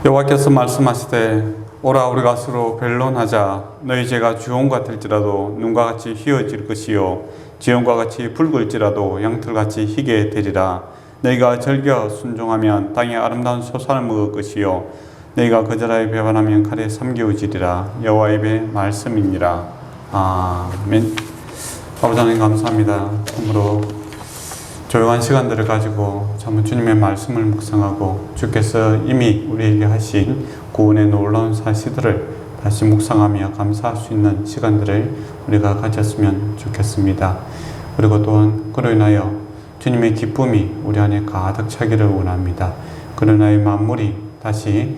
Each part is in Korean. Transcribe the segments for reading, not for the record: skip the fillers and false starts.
여호와께서 말씀하시되 오라 우리가 서로 변론하자. 너희 죄가 주홍 같을지라도 눈과 같이 희어질 것이요 지형과 같이 붉을지라도 양털같이 희게 되리라. 너희가 즐겨 순종하면 땅의 아름다운 소산을 먹을 것이요 너희가 거절하여 배반하면 칼에 삼겨지리라. 여호와의 말씀이니라. 아멘. 아버지 하나님 감사합니다. 참으로 조용한 시간들을 가지고 참 주님의 말씀을 묵상하고 주께서 이미 우리에게 하신 구원의 놀라운 사실들을 다시 묵상하며 감사할 수 있는 시간들을 우리가 가졌으면 좋겠습니다. 그리고 또한 그로 인하여 주님의 기쁨이 우리 안에 가득 차기를 원합니다. 그로 인하여 만물이 다시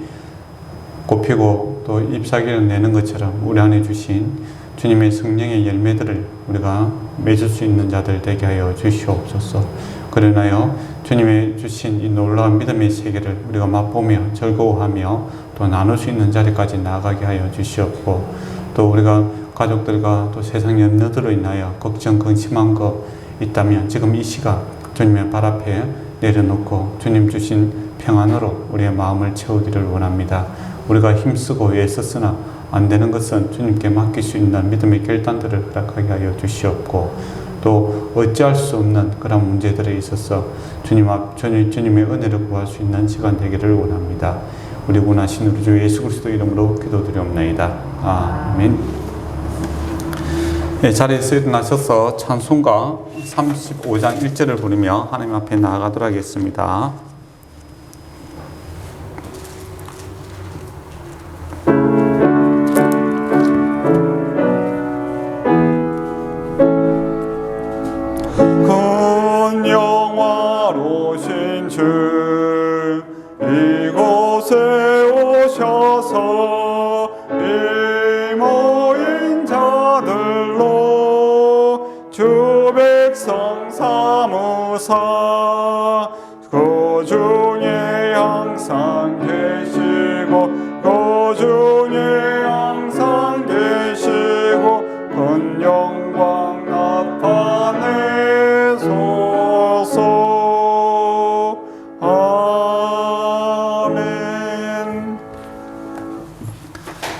꽃피고 또 잎사귀를 내는 것처럼 우리 안에 주신 주님의 성령의 열매들을 우리가 맺을 수 있는 자들 되게 하여 주시옵소서. 그로 인하여 주님의 주신 이 놀라운 믿음의 세계를 우리가 맛보며 즐거워하며 또 나눌 수 있는 자리까지 나아가게 하여 주시옵고, 또 우리가 가족들과 또 세상 염려들로 인하여 걱정, 근심한 것 있다면 지금 이 시각 주님의 발 앞에 내려놓고 주님 주신 평안으로 우리의 마음을 채우기를 원합니다. 우리가 힘쓰고 애썼으나 안 되는 것은 주님께 맡길 수 있는 믿음의 결단들을 허락하게 하여 주시옵고, 또 어찌할 수 없는 그런 문제들에 있어서 주님의 은혜를 구할 수 있는 시간 되기를 원합니다. 우리 원하신 우리 주 예수 그리스도 이름으로 기도드리옵나이다. 아멘. 네, 자리에서 일어나셔서 찬송가 35장 1절을 부르며 하나님 앞에 나아가도록 하겠습니다. 이곳에 오셔서 이 모인 자들로 주 백성 삼으사 그 중에 항상 계시고 그 중에 항상 계시고 큰 영광 나타내소서.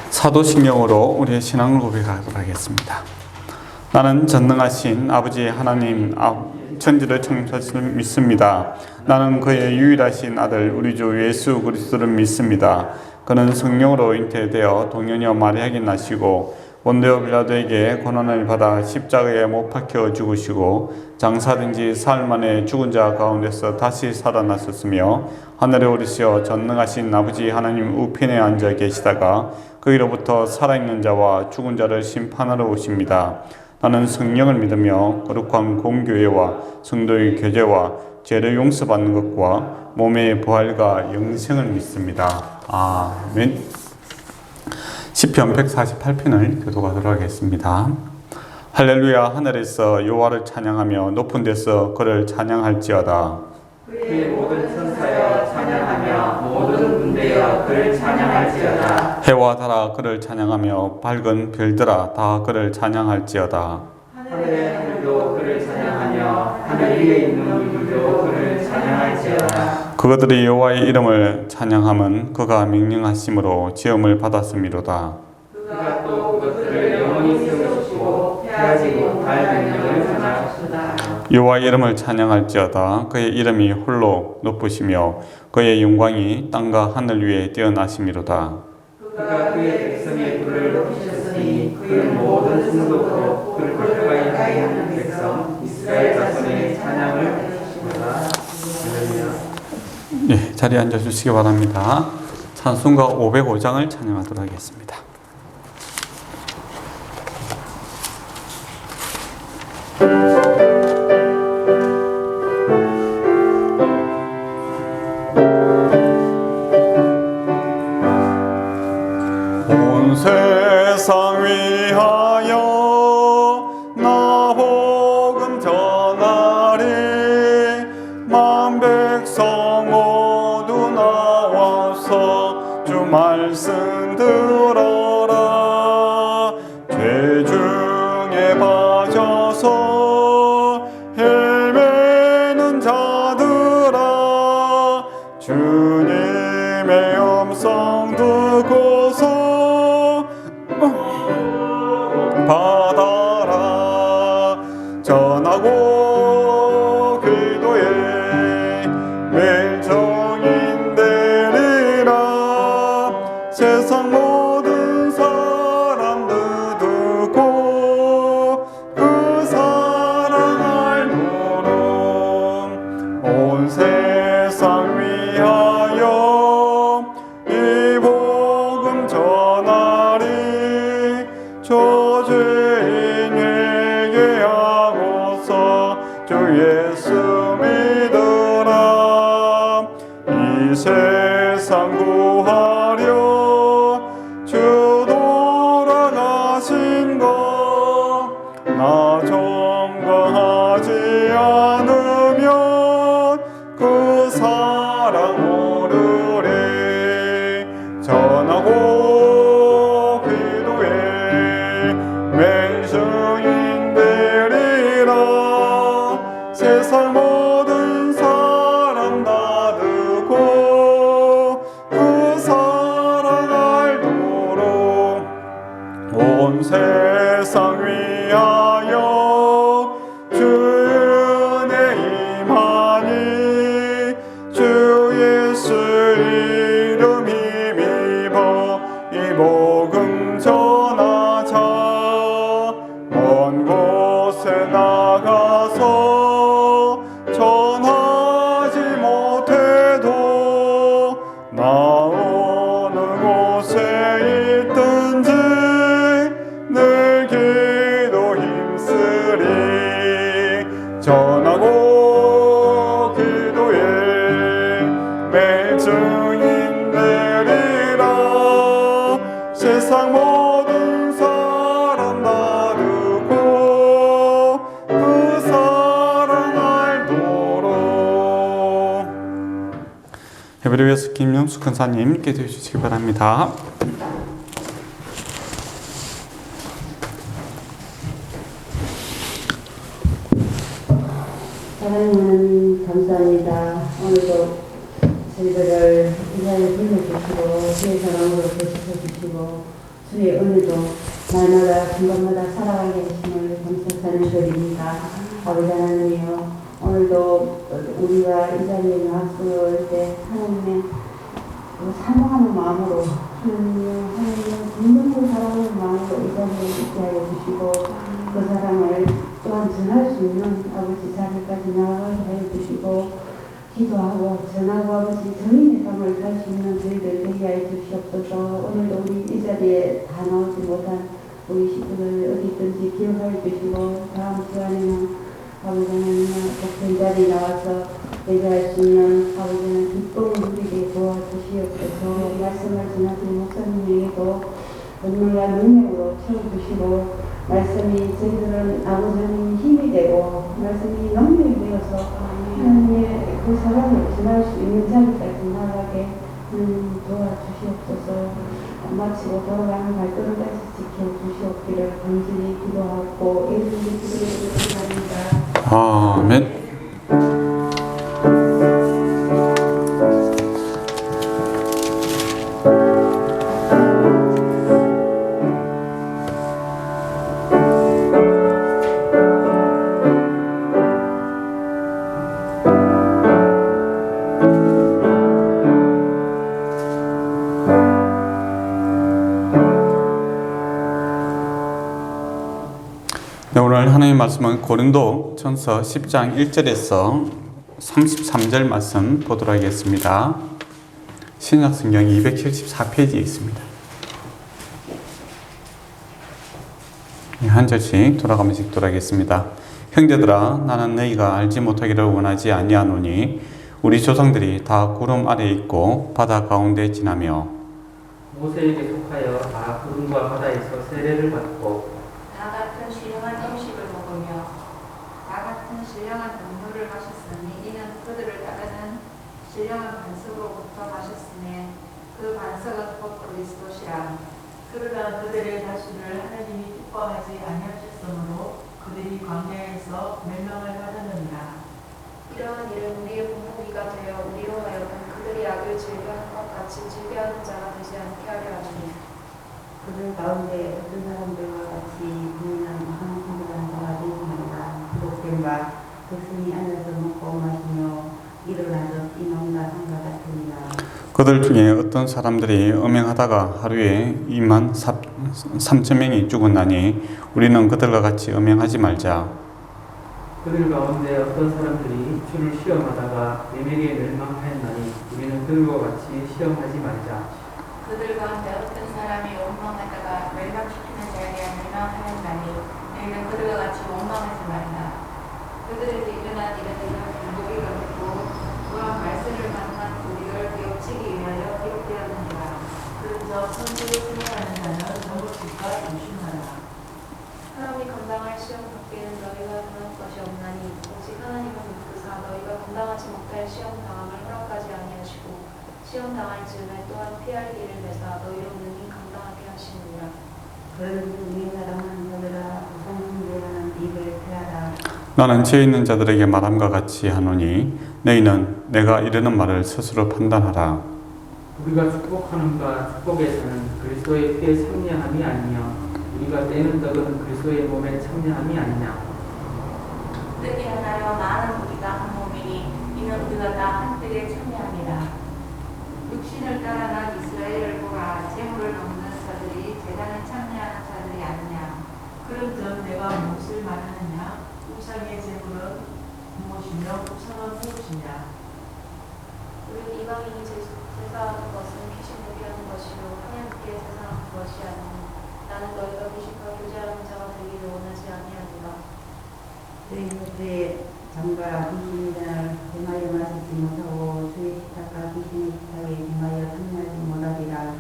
사도신경으로 우리의 신앙을 고백하도록 하겠습니다. 나는 전능하신 아버지 하나님 천지를 창조하신 믿습니다. 나는 그의 유일하신 아들 우리 주 예수 그리스도를 믿습니다. 그는 성령으로 잉태되어 동년녀 마리아에게 나시고 본디오 빌라도에게 고난을 받아 십자가에 못 박혀 죽으시고 장사된 지 사흘 만에 죽은 자 가운데서 다시 살아나셨으며 하늘에 오르시어 전능하신 아버지 하나님 우편에 앉아 계시다가 그이로부터 살아있는 자와 죽은 자를 심판하러 오십니다. 나는 성령을 믿으며 거룩한 공교회와 성도의 교제와 죄를 용서받는 것과 몸의 부활과 영생을 믿습니다. 아멘. 시편 148편을 교독하도록 하겠습니다. 할렐루야. 하늘에서 여호와를 찬양하며 높은 데서 그를 찬양할지어다. 그의 모든 천사여 찬양하며 모든 군대여 그를 찬양할지어다. 해와 달아 그를 찬양하며 밝은 별들아 다 그를 찬양할지어다. 하늘의 하늘도 그를 찬양하며 하늘 위에 있는 우주도 그를 찬양할지어다. 그것들이 여호와의 이름을 찬양함은 그가 명령하심으로 지음을 받았음이로다. 그가 또 그것들을 영원히 세우시고 폐하지고 달 명령을 전하셨다. 여호와의 이름을 찬양할지어다. 그의 이름이 홀로 높으시며 그의 영광이 땅과 하늘 위에 뛰어나심이로다. 그가 그의 백성의 불을 높이셨으니 그의 모든 승도로 그를 가까이 하는 백성 이스라엘 자손의 찬양을 하시리라. 예, 자리에 앉아주시기 바랍니다. 찬송가 505장을 찬양하도록 하겠습니다. 온 세상 위하여 나 복음 전하리. 만 백성 모두 나와서 주 말씀 들어라. 죄 중에 빠져서 헤매는 자들아 주님의 음성 듣고서 받아라. 전하고 기도해 매일 정인 되리라. 세상 모든 사람들 듣고 그 사랑 알도록 온 세상 위하여 이 복음 전하리. 저죄인 회개하고서 주 예수 믿으라. 이 세상 구하려 주 돌아가신 것 나 점거하지 않으면 그 사랑 모르리. 전하고 기도해 매일 증인 되리라. 세상 모든 사람 다 듣고 그 사랑 알도록 온 세상 위하여 주 은혜 임하니. 주 예수 이름 힘입어 이 복음 전하자. 먼 곳에 나가서 전하지 못해도 나 어느 곳에 있든지 늘 기도 힘쓰리. 전하고 기도해 매일 증인 되리라. 세상 모든 사람 다 듣고 그 사랑 알도록. 헤브리웨스 김영수 큰사님 기도해 주시기 바랍니다. 하나님 감사합니다. 오늘도 저희들을 이 자리에 불러주시고 주의 사랑으로 되시고 주의 은혜도 날마다 순간마다 살아가게 하심을 감사하는 드립니다. 아버지 하나님이여, 오늘도 우리가 이 자리에 나왔을 때 하나님의 사랑하는 마음으로 하나님의 분명히 사랑하는 마음으로 이 자리에 있게 하여 주시고 그 사랑을 또한 전할 수 있는 아버지 자리까지 나아가게 하여 주시고 기도하고 전하고 아버지 정인의 삶을 살 수 있는 저희들 되게 하여 주시옵소서. 오늘도 우리 이 자리에 다 나오지 못한 우리 식구들 어디 있든지 기억하여 주시고 다음 시간에는 아버지 하나님 복된 자리에 나와서 예배할 수 있는 아버지는 기쁨을 누리게 도와주시옵소서. 말씀을 전하신 목사님에게도 은혜와 능력으로 채워주시고 말씀이 저희들은 아버지 하나님 힘이 되고 말씀이 능력이 되어서 하나님의 그 사랑을 전할 수 있는 자리까지 나가게 도와주시옵소서. 마치고 돌아가는 발걸음까지 지켜주시옵기를 간절히 기도하고 예수님의 기도를 드립니다. 아멘. 네, 오늘 하나님 말씀은 고린도 전서 10장 1절에서 33절 말씀 보도록 하겠습니다. 신약성경 274페이지에 있습니다. 한 절씩 돌아가면서 읽도록 하겠습니다. 형제들아, 나는 너희가 알지 못하기를 원하지 아니하노니 우리 조상들이 다 구름 아래에 있고 바다 가운데 지나며 모세에게 속하여 다 구름과 바다에서 세례를 받고 다 같은 신령한 음식을 먹으며 다 같은 신령한 음료를 마셨으니 이는 그들을 따르는 신령한 반석으로부터 마셨으니 그 반석은 곧 그리스도시라. 그러나 그들의 다시를 하나님이 기뻐하지 아니하셨으므로 그들이 광야에서 멸망을 받았느니라. 이러한 일은 우리의 본보기가 되어 우리로 하여금 그들이 악을 즐겨하는 것 같이 즐겨하는 자가 되지 않게 하려 하시니 그들 가운데 어떤 사람들과 같이 부인한 성실한 자가 되시니라. 기록된 바 백성이 앉아서 먹고 마시며 일어나서 뛰놀다 한과 같으니라. 그들 중에 어떤 사람들이 음행하다가 하루에 2만 3천 명이 죽었나니 우리는 그들과 같이 음행하지 말자. 그들 가운데 어떤 사람들이 주를 시험하다가 뱀에게 멸망하였나니 우리는 그들과 같이 시험하지 말자. 그들 가운데 어떤 사람이 원망하다가 멸망시키는 자에게 멸망하였나니 너희는 그들과 같이 원망하지 말라. 그들에게 일어난 일은 공복이 같고 또한 말씀을 만난 우리를 기업치기 위하여 기록되었느니라. 그런저 선지를 생각하는 자는 정복식과 조심하라. 하나님이 감당할 시험 밖에는 너희가 그런 것이 없나니 오직 하나님은 믿으사 너희가 감당하지 못할 시험 당함을 허락하지 아니하시고 시험 당할 즈음에 또한 피할 길을 내사 너희로 능히 감당하게 하시느니라. 그런 중에 사랑하는 자들아 우상숭배하는 입을 피하라. 나는 죄 있는 자들에게 말함과 같이 하노니 너희는 내가 이르는 말을 스스로 판단하라. 우리가 축복하는가 축복에서는 그리스도의 피에 참여함이 아니며 우리가 떼는 떡은 그리스도의 몸에 참여함이 아니냐. 뜻이 하나여 많은 우리가 한 몸이니 이는 우리가 다 한 뜻에 참여함이라. 육신을 따라 난 이스라엘을 보라. 재물을 먹는 자들이 제단에 참여하는 자들이 아니냐. 그런즉 내가 무엇을 말하느냐? 우상의 제물은 무엇이며 우상은 무엇이냐? 우리 이방인이 제사하는 것은 귀신에게 하는 것이요 하나님께 제사하는 것이 아니니 나는 너희가 귀신과 교제하는 자가 되기를 원하지 아니하노라. 저희 곁에 잠과 귀신이 날 대마여 마시지 못하고 주의 식탁과 귀신의 식탁에 대마여 참여하지 못하리라.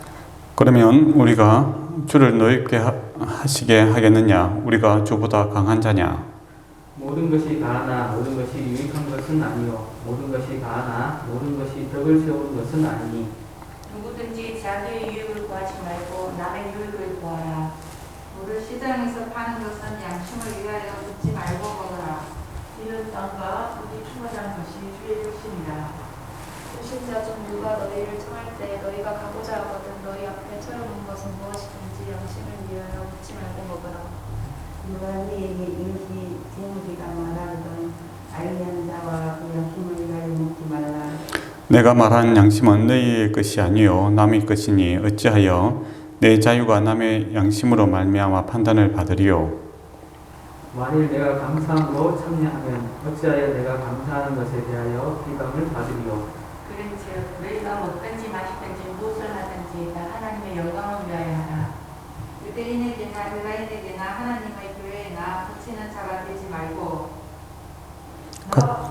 그러면 우리가 주를 노엽게 하시게 하겠느냐? 우리가 주보다 강한 자냐? 모든 것이 가하나 모든 것이 유익한 것은 아니요 모든 것이 가하나 모든 것이 덕을 세우는 것은 아니니 누구든지 자기의 유익을 구하지 말고 남의 유익을 구하라. 물을 시장에서 파는 것은 양심을 위하여 묻지 말고 먹어라. 이는 땅과 우리 충만한 것이 주의 욕심이라. 불신자 중 누가 너희를 청할 때 너희가 가고자 하거든 너희 앞에 차려놓은 것은 무엇이든지 양심을 위하여 묻지 말고 먹어라. 누가 너희에게 이것이 제물이라 말하거든 알리한 자와 그 양심을 위하여 먹지 말라. 내가 말한 양심은 너희의 것이 아니요 남의 것이니 어찌하여 내 자유가 남의 양심으로 말미암아 판단을 받으리요. 만일 내가 감사함으로 참여하면 어찌하여 내가 감사하는 것에 대하여 비방을 받으리요. 그런즉 너희가 먹든지 마시든지 무엇을 하든지 다 하나님의 영광을 위하여 하라. 유대인에게나 헬라인에게나 하나님의 교회에나 붙이는 자가 되지 말고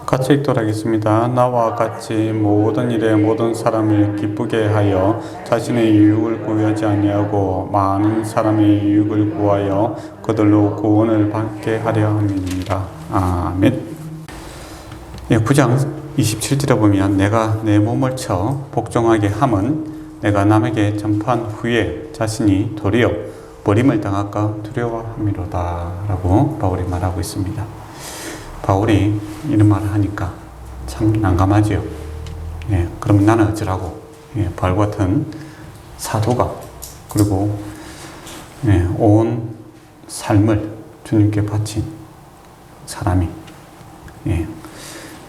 같이 읽도록 하겠습니다. 나와 같이 모든 일에 모든 사람을 기쁘게 하여 자신의 유익을 구하지 아니하고 많은 사람의 유익을 구하여 그들로 구원을 받게 하려 함이니라. 아멘. 9장 27절에 보면 내가 내 몸을 쳐 복종하게 함은 내가 남에게 전파한 후에 자신이 도리어 버림을 당할까 두려워함이로다 라고 바울이 말하고 있습니다. 바울이 이런 말을 하니까 참 난감하지요. 예, 그럼 나는 어쩌라고? 예, 바울 같은 사도가 그리고 온 삶을 주님께 바친 사람이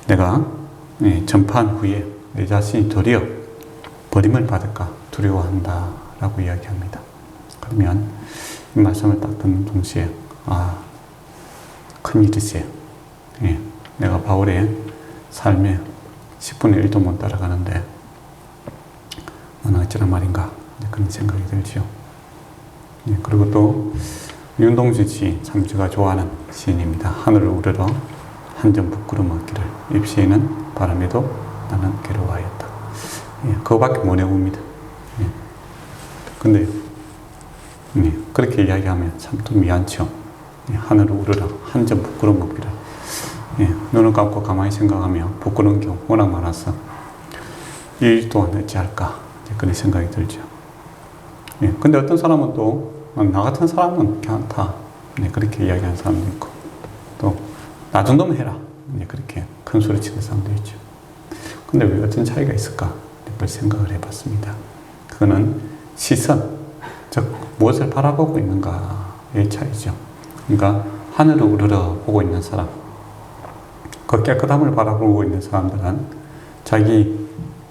내가 전파한 후에 내 자신이 도리어 버림을 받을까 두려워한다 라고 이야기합니다. 그러면 이 말씀을 딱 듣는 동시에 큰일이세요. 내가 바울의 삶에 10분의 1도 못 따라가는데 어찌란 말인가 그런 생각이 들지요. 그리고 또 윤동주 시 참 제가 좋아하는 시인입니다. 하늘을 우러러 한 점 부끄럼 없기를 입시에는 바람에도 나는 괴로워하였다. 그거밖에 못 외웁니다. 근데 그렇게 이야기하면 참 또 미안죠. 하늘을 우러러 한 점 부끄럼 없기를. 눈을 감고 가만히 생각하면 부끄러운 경우 워낙 많아서 이 일 또한 어찌할까 그런 생각이 들죠. 근데 어떤 사람은 또 나 같은 사람은 괜찮다 그렇게 이야기하는 사람도 있고 또 나 정도면 해라 그렇게 큰 소리 치는 사람도 있죠. 근데 왜 어떤 차이가 있을까 걸 생각을 해봤습니다. 그거는 시선, 즉 무엇을 바라보고 있는가의 차이죠. 그러니까 하늘을 우러러 보고 있는 사람, 그 깨끗함을 바라보고 있는 사람들은 자기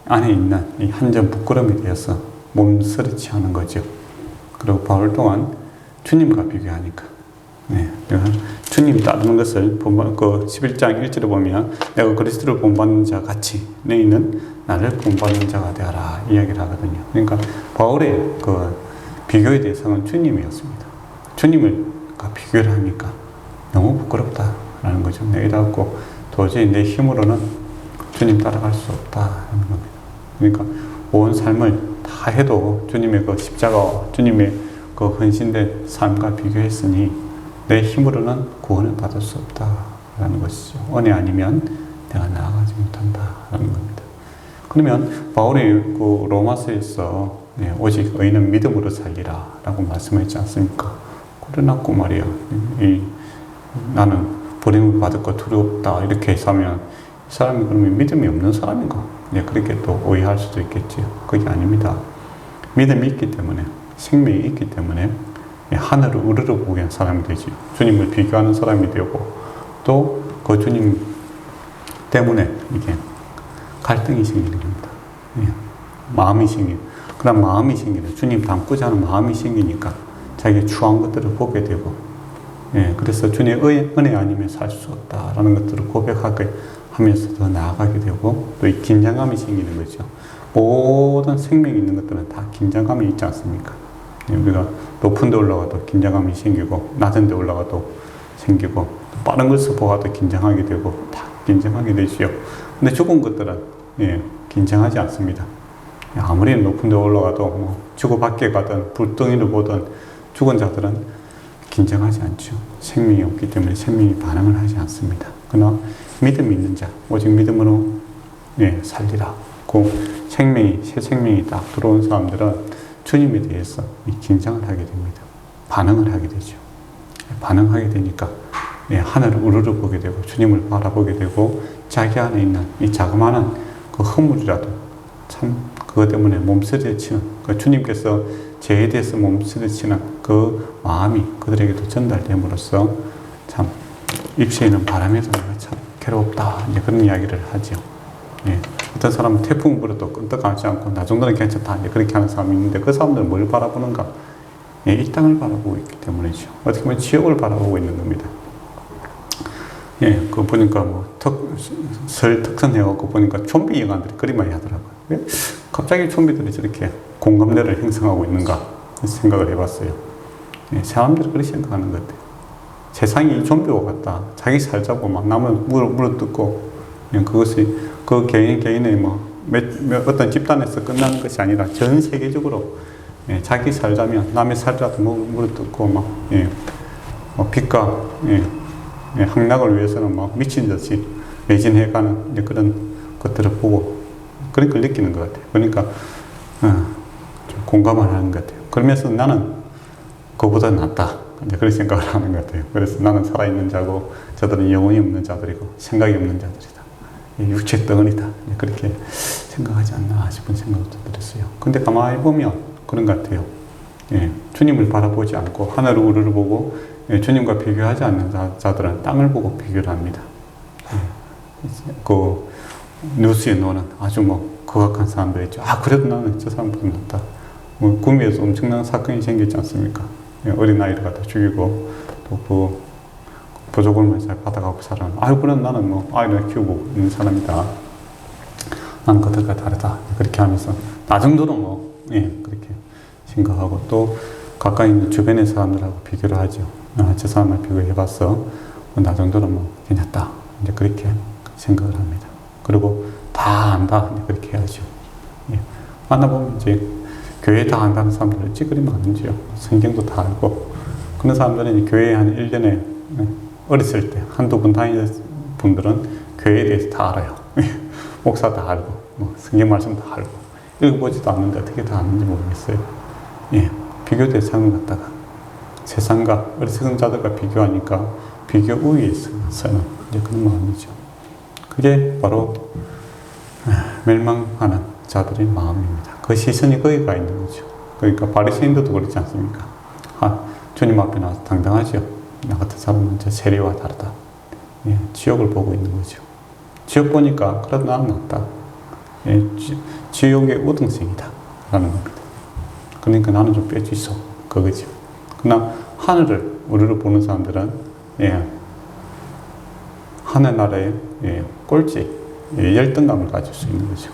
안에 있는 이 한 점 부끄러움에 대해서 몸서리치 하는 거죠. 그리고 바울 또한 주님과 비교하니까, 주님 따르는 것을 그 11장 1절에 보면 내가 그리스도를 본받는 자 같이 너희는 나를 본받는 자가 되어라 이야기를 하거든요. 그러니까 바울의 그 비교의 대상은 주님이었습니다. 주님과 비교를 하니까 너무 부끄럽다라는 거죠. 내가 이래갖고 도저히 내 힘으로는 주님 따라갈 수 없다라는 겁니다. 그러니까 온 삶을 다 해도 주님의 그 십자가와 주님의 그 헌신된 삶과 비교했으니 내 힘으로는 구원을 받을 수 없다라는 것이죠. 은혜 아니면 내가 나아가지 못한다라는 겁니다. 그러면 바울이 그 로마서에서 오직 의인은 믿음으로 살리라라고 말씀했지 않습니까? 그래놓고 말이야, 나는 버림을 받을 것 두렵다 이렇게 해서면 이 사람이 그러면 믿음이 없는 사람인가? 그렇게 또 오해할 수도 있겠지요. 그게 아닙니다. 믿음이 있기 때문에, 생명이 있기 때문에 하늘을 우러러 보게 한 사람이 되지. 주님을 비교하는 사람이 되고, 또 그 주님 때문에 이게 갈등이 생기는 겁니다. 마음이 생기는. 그런 마음이 생기는, 주님 닮고자 하는 마음이 생기니까 자기의 추한 것들을 보게 되고, 그래서 주님의 은혜 아니면 살 수 없다라는 것들을 고백하게 하면서 더 나아가게 되고, 또 이 긴장감이 생기는 거죠. 모든 생명이 있는 것들은 다 긴장감이 있지 않습니까? 우리가 높은 데 올라가도 긴장감이 생기고, 낮은 데 올라가도 생기고, 빠른 것을 보아도 긴장하게 되고, 다 긴장하게 되지요. 근데 죽은 것들은 긴장하지 않습니다. 아무리 높은 데 올라가도 지구 밖에 가든 불덩이를 보든 죽은 자들은 긴장하지 않죠. 생명이 없기 때문에 생명이 반응을 하지 않습니다. 그러나 믿음이 있는 자, 오직 믿음으로 살리라. 그 생명이, 새 생명이 딱 들어온 사람들은 주님에 대해서 긴장을 하게 됩니다. 반응을 하게 되죠. 반응하게 되니까 하늘을 우러러 보게 되고, 주님을 바라보게 되고, 자기 안에 있는 이 자그마한 그 허물이라도 참 그것 때문에 몸서리치는, 그 주님께서 죄에 대해서 몸서리치는 그 마음이 그들에게도 전달됨으로써 참 입시에 있는 바람에도 내가 참 괴롭다, 이제 그런 이야기를 하죠. 어떤 사람은 태풍 불어도 끈떡하지 않고 나 정도는 괜찮다, 이제 그렇게 하는 사람이 있는데, 그 사람들은 뭘 바라보는가? 이 땅을 바라보고 있기 때문이죠. 어떻게 보면 지옥을 바라보고 있는 겁니다. 그거 보니까 설 특선 해갖고 보니까 좀비 영화들이 그리 많이 하더라고요. 왜 갑자기 좀비들이 저렇게 공감대를 형성하고 있는가 생각을 해봤어요. 사람들이 그렇게 생각하는 것 같아요. 세상이 좀비와 같다. 자기 살자고 막 남을 물어뜯고, 그것이 그 개인의 어떤 집단에서 끝나는 것이 아니라 전 세계적으로 자기 살자면 남의 살자도 물어뜯고 빛과 향락을 위해서는 미친 듯이 매진해가는 그런 것들을 보고 그런 걸 느끼는 것 같아요. 그러니까 좀 공감을 하는 것 같아요. 그러면서 나는 그보다 낫다, 그런 생각을 하는 것 같아요. 그래서 나는 살아있는 자고 저들은 영혼이 없는 자들이고 생각이 없는 자들이다, 육체 덩어리다, 그렇게 생각하지 않나 싶은 생각도 들었어요. 근데 가만히 보면 그런 것 같아요. 주님을 바라보지 않고 하늘을 우러러 보고 주님과 비교하지 않는 자들은 땅을 보고 비교를 합니다. 그 뉴스에 나오는 아주 극악한 사람들이 있죠. 그래도 나는 저 사람보다 낫다. 구미에서 엄청난 사건이 생겼지 않습니까? 어린아이를 갖다 죽이고, 또 그 보조금을 잘 받아가고 살아는, 그럼 나는 아이를 키우고 있는 사람이다, 나는 그들과 다르다, 그렇게 하면서 나 정도는 그렇게 생각하고, 또 가까이 있는 주변의 사람들하고 비교를 하죠. 저 사람을 비교해봤어, 나 정도는 괜찮다, 이제 그렇게 생각을 합니다. 그리고 다 안다, 이제 그렇게 해야죠. 만나보면 이제 교회 다 안다는 사람들 어찌 그리 많은지요. 성경도 다 알고. 그런 사람들은 교회에 한 1년에 어렸을 때 한두 번 다니는 분들은 교회에 대해서 다 알아요. 목사 다 알고, 성경 말씀 다 알고. 읽어보지도 않는데 어떻게 다 아는지 모르겠어요. 비교 대상을 갖다가 세상과 어리석은 자들과 비교하니까 비교 우위에 서는 이제 그런 마음이죠. 그게 바로 멸망하는 자들의 마음입니다. 그 시선이 거기 가 있는 거죠. 그러니까 바리새인들도 그렇지 않습니까? 주님 앞에 나와서 당당하죠. 나 같은 사람은 저 세리와 다르다. 예, 지옥을 보고 있는 거죠. 지옥 보니까 그래도 나는 낫다. 예, 지옥의 우등생이다 라는 겁니다. 그러니까 나는 좀 빼주소. 그거죠. 그러나 하늘을, 우리를 보는 사람들은 예, 하늘나라의 예, 꼴찌, 예, 열등감을 가질 수 있는 거죠.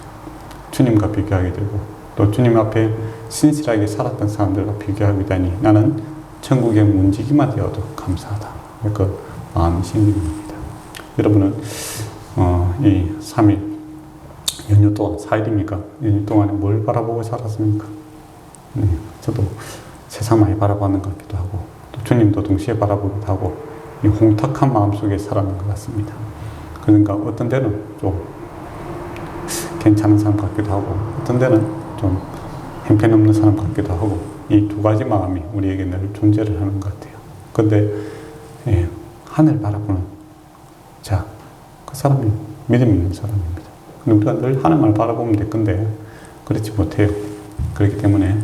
주님과 비교하게 되고 또 주님 앞에 신실하게 살았던 사람들과 비교하게 되니 나는 천국의 문지기만 되어도 감사하다. 그 마음이 생기는 겁니다. 여러분은 이 3일 연휴 동안 4일입니까? 연휴 동안에 뭘 바라보고 살았습니까? 네, 저도 세상 많이 바라봤는 것 같기도 하고 또 주님도 동시에 바라보기도 하고 이 홍탁한 마음속에 살았는 것 같습니다. 그러니까 어떤 데는 좀 괜찮은 사람 같기도 하고 어떤 데는 좀 형편없는 사람 같기도 하고 이 두 가지 마음이 우리에게 늘 존재를 하는 것 같아요. 근데 예, 하늘 바라보는 자, 그 사람이 믿음 있는 사람입니다. 근데 우리가 늘 하늘만 바라보면 될 건데 그렇지 못해요. 그렇기 때문에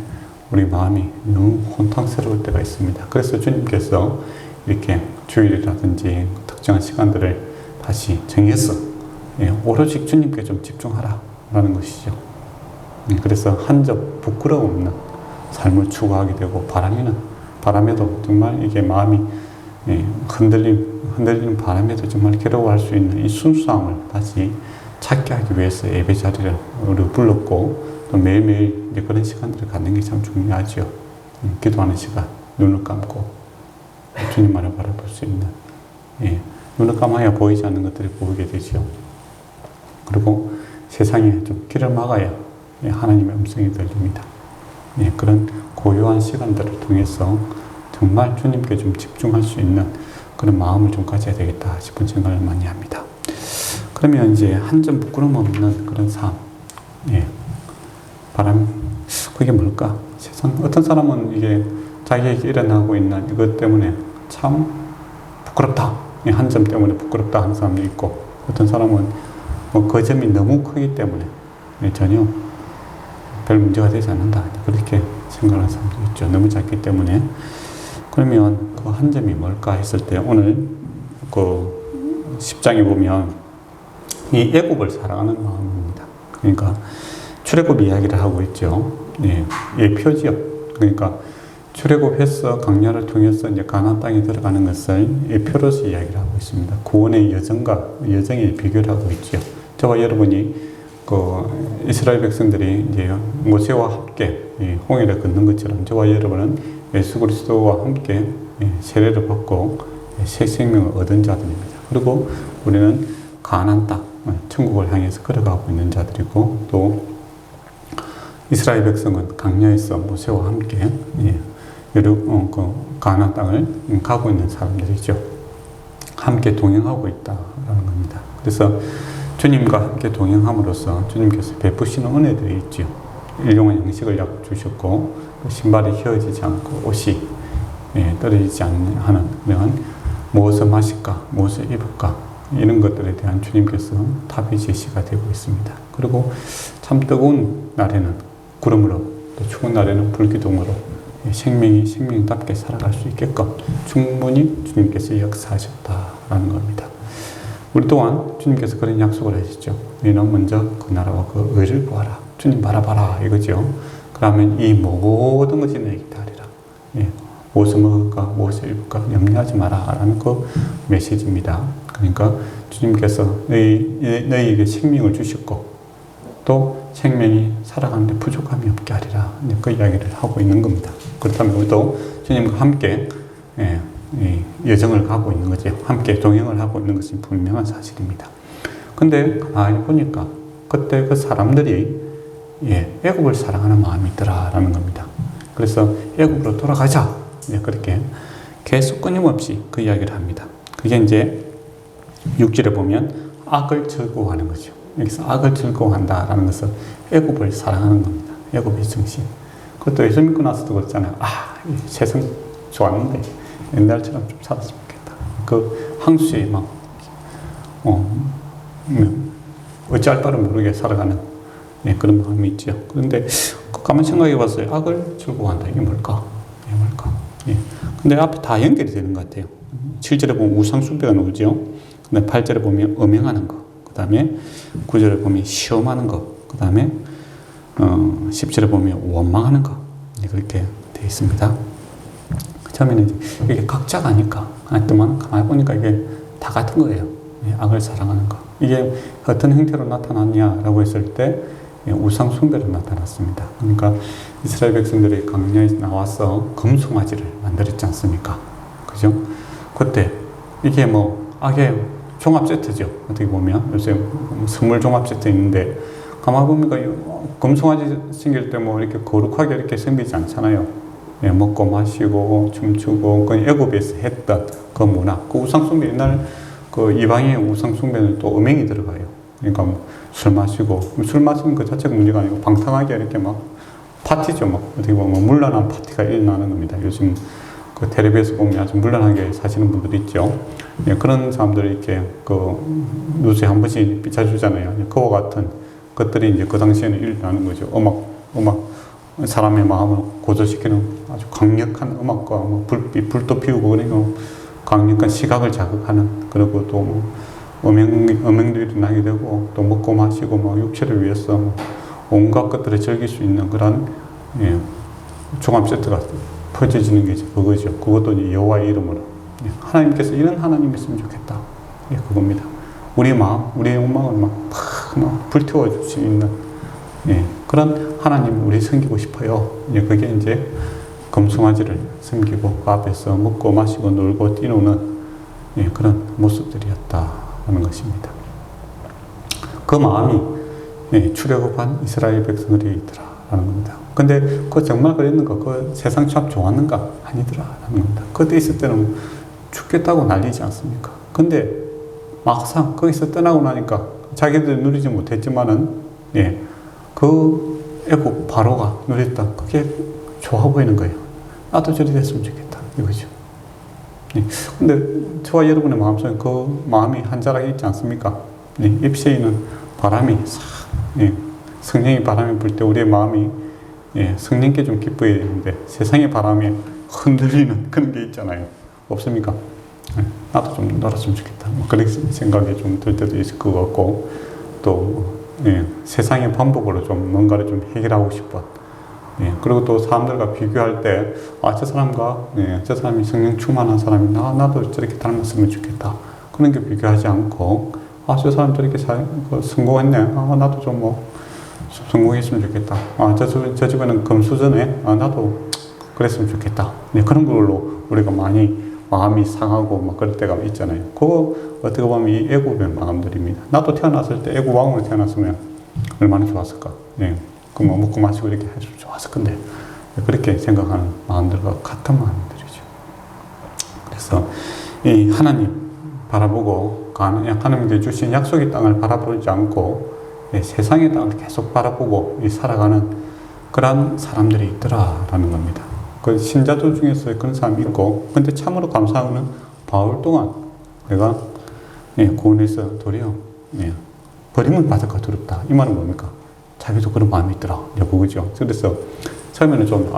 우리 마음이 너무 혼탁스러울 때가 있습니다. 그래서 주님께서 이렇게 주일이라든지 특정한 시간들을 다시 정해서 예, 오로지 주님께 좀 집중하라 라는 것이죠. 그래서 한적 부끄러움 없는 삶을 추구하게 되고 바람에도 정말 이게 마음이 예, 흔들리는 바람에도 정말 괴로워할 수 있는 이 순수함을 다시 찾게 하기 위해서 예배 자리를 불렀고 또 매일매일 이제 그런 시간들을 갖는 게 참 중요하죠. 기도하는 시간, 눈을 감고 주님만을 바라볼 수 있는 예, 눈을 감아야 보이지 않는 것들이 보이게 되죠. 그리고 세상에 좀 길을 막아야 예, 하나님의 음성이 들립니다. 예, 그런 고요한 시간들을 통해서 정말 주님께 좀 집중할 수 있는 그런 마음을 좀 가져야 되겠다 싶은 생각을 많이 합니다. 그러면 이제 한 점 부끄러움 없는 그런 삶, 예, 그게 뭘까? 세상 어떤 사람은 이게 자기에게 일어나고 있는 이것 때문에 참 부끄럽다, 한 점 때문에 부끄럽다 하는 사람도 있고 어떤 사람은 뭐 그 점이 너무 크기 때문에 전혀 별 문제가 되지 않는다 그렇게 생각하는 사람도 있죠. 너무 작기 때문에. 그러면 그 한 점이 뭘까 했을 때 오늘 그 10장에 보면 이 애굽을 사랑하는 마음입니다. 그러니까 출애굽 이야기를 하고 있죠. 예, 표지요. 그러니까 출애굽해서 광야를 통해서 이제 가나안 땅에 들어가는 것을 예표로서 이야기를 하고 있습니다. 구원의 여정의 비교를 하고 있죠. 저와 여러분이 그 이스라엘 백성들이 이제 모세와 함께 홍해를 걷는 것처럼 저와 여러분은 예수 그리스도와 함께 세례를 받고 새 생명을 얻은 자들입니다. 그리고 우리는 가나안 땅, 천국을 향해서 걸어가고 있는 자들이고 또 이스라엘 백성은 광야에서 모세와 함께 가나안 땅을 가고 있는 사람들이죠. 함께 동행하고 있다라는 겁니다. 그래서 주님과 함께 동행함으로써 주님께서 베푸시는 은혜들이 있죠. 일용할 양식을 주셨고 신발이 휘어지지 않고 옷이 떨어지지 않는 하는 그런 무엇을 마실까, 무엇을 입을까 이런 것들에 대한 주님께서 답이 제시가 되고 있습니다. 그리고 참 뜨거운 날에는 구름으로 또 추운 날에는 불기둥으로 생명답게 살아갈 수 있게끔 충분히 주님께서 역사하셨다라는 겁니다. 우리 또한 주님께서 그런 약속을 하셨죠. 너희는 먼저 그 나라와 그 의를 구하라. 주님 바라봐라 이거죠. 그러면 이 모든 것이 너에게 다리라. 무엇을 먹을까, 무엇을 입을까 염려하지 마라 라는 그 메시지입니다. 그러니까 주님께서 너희에게 생명을 주셨고 또 생명이 살아가는데 부족함이 없게 하리라. 그 이야기를 하고 있는 겁니다. 그렇다면 우리도 주님과 함께 여정을 가고 있는 거죠. 함께 동행을 하고 있는 것이 분명한 사실입니다. 근데 가만히 보니까 그때 그 사람들이 애굽을 사랑하는 마음이 있더라라는 겁니다. 그래서 애굽으로 돌아가자. 그렇게 계속 끊임없이 그 이야기를 합니다. 그게 이제 6절에 보면 악을 즐거워하는 거죠. 여기서 악을 즐거워한다라는 것은 애굽을 사랑하는 겁니다. 애굽의 정신. 그것도 예수 믿고 나서도 그렇잖아요. 세상 좋았는데 옛날처럼 좀 살았으면 좋겠다. 그 항수에 막 어찌할 바를 모르게 살아가는 그런 마음이 있죠. 그런데 가만 생각해 봤어요. 악을 즐거워한다. 이게 뭘까? 이게 뭘까? 근데 앞에 다 연결이 되는 것 같아요. 7절에 보면 우상숭배가 나오죠. 근데 8절에 보면 음행하는 거. 그 다음에 9절에 보면 시험하는 거. 그 다음에 10절에 보면 원망하는 거. 그렇게 되어 있습니다. 처음에는 이게 각자가 아니까. 하지만 가만히 보니까 이게 다 같은 거예요. 악을 사랑하는 거. 이게 어떤 형태로 나타났냐라고 했을 때 우상 숭배로 나타났습니다. 그러니까 이스라엘 백성들이 광야에 나와서 금송아지를 만들었지 않습니까? 그죠? 그때 이게 뭐 악의 종합 세트죠. 어떻게 보면 요새 선물 종합 세트 있는데 가만 보니까 금송아지 생길 때 뭐 이렇게 거룩하게 이렇게 생기지 않잖아요. 먹고 마시고 춤추고 그 애굽에서 했던 그 문화, 그 우상 숭배 옛날 그 이방의 우상 숭배는 또 음행이 들어가요. 그러니까 뭐 술 마시고 술 마시는 그 자체가 문제가 아니고 방탕하게 이렇게 막 파티죠. 막 어떻게 보면 문란한 파티가 일어나는 겁니다. 요즘 그 텔레비에서 보면 아주 문란하게 사시는 분들이 있죠. 그런 사람들이 이렇게 그 뉴스에 한 번씩 비춰주잖아요. 그와 같은 것들이 이제 그 당시에는 일어나는 거죠. 음악 사람의 마음을 고조시키는 아주 강력한 음악과 뭐 불도 피우고 그리고 강력한 시각을 자극하는 그리고 또 뭐 음행도 일어나게 되고 또 먹고 마시고 뭐 육체를 위해서 뭐 온갖 것들을 즐길 수 있는 그런 종합 세트가 퍼져지는 게 이제 그거죠. 그것도 이제 여호와의 이름으로 하나님께서 이런 하나님이었으면 좋겠다. 그겁니다. 우리의 마음, 우리의 욕망을 막 불태워 줄 수 있는 그런 하나님을 우리 섬기고 싶어요. 그게 이제 금송아지를 섬기고 그 앞에서 먹고 마시고 놀고 뛰노는 그런 모습들이었다는 것입니다. 그 마음이 출애굽한 이스라엘 백성들이 있더라라는 겁니다. 근데 그 정말 그랬는가? 그 세상 참 좋았는가? 아니더라라는 겁니다. 그때 있을 때는 죽겠다고 난리지 않습니까? 근데 막상 거기서 떠나고 나니까 자기들 누리지 못했지만은 그 애국 바로가 누렸던 그게 좋아 보이는 거예요. 나도 저리 됐으면 좋겠다 이거죠. 근데 저와 여러분의 마음속에 그 마음이 한 자락에 있지 않습니까? 입새에는 바람이 싹 성령의 바람이 불 때 우리의 마음이 성령께 좀 기뻐야 되는데 세상의 바람에 흔들리는 그런 게 있잖아요. 없습니까? 나도 좀 놀았으면 좋겠다. 뭐 그런 생각이 좀 들 때도 있을 것 같고 또 세상의 반복으로 좀 뭔가를 좀 해결하고 싶어. 그리고 또 사람들과 비교할 때, 저 사람과, 저 사람이 성령 충만한 사람이 나도 저렇게 닮았으면 좋겠다. 그런 게 비교하지 않고, 저 사람 저렇게 성공했네. 나도 좀 뭐, 성공했으면 좋겠다. 저 집에는 금수저네. 나도 그랬으면 좋겠다. 그런 걸로 우리가 많이 마음이 상하고 막 그럴 때가 있잖아요. 그거 어떻게 보면 이 애굽의 마음들입니다. 나도 태어났을 때 애굽 왕으로 태어났으면 얼마나 좋았을까. 그 뭐 먹고 마시고 이렇게 해주면 좋았을 건데 그렇게 생각하는 마음들과 같은 마음들이죠. 그래서 이 하나님 바라보고 하나님께 주신 약속의 땅을 바라보지 않고 세상의 땅을 계속 바라보고 살아가는 그런 사람들이 있더라라는 겁니다. 그 신자들 중에서 그런 사람이 있고, 근데 참으로 감사한 것은 바울 동안 내가 구원해서 도리어 버림을 받을까 두렵다. 이 말은 뭡니까? 자기도 그런 마음이 있더라. 그거죠. 그래서 처음에는 좀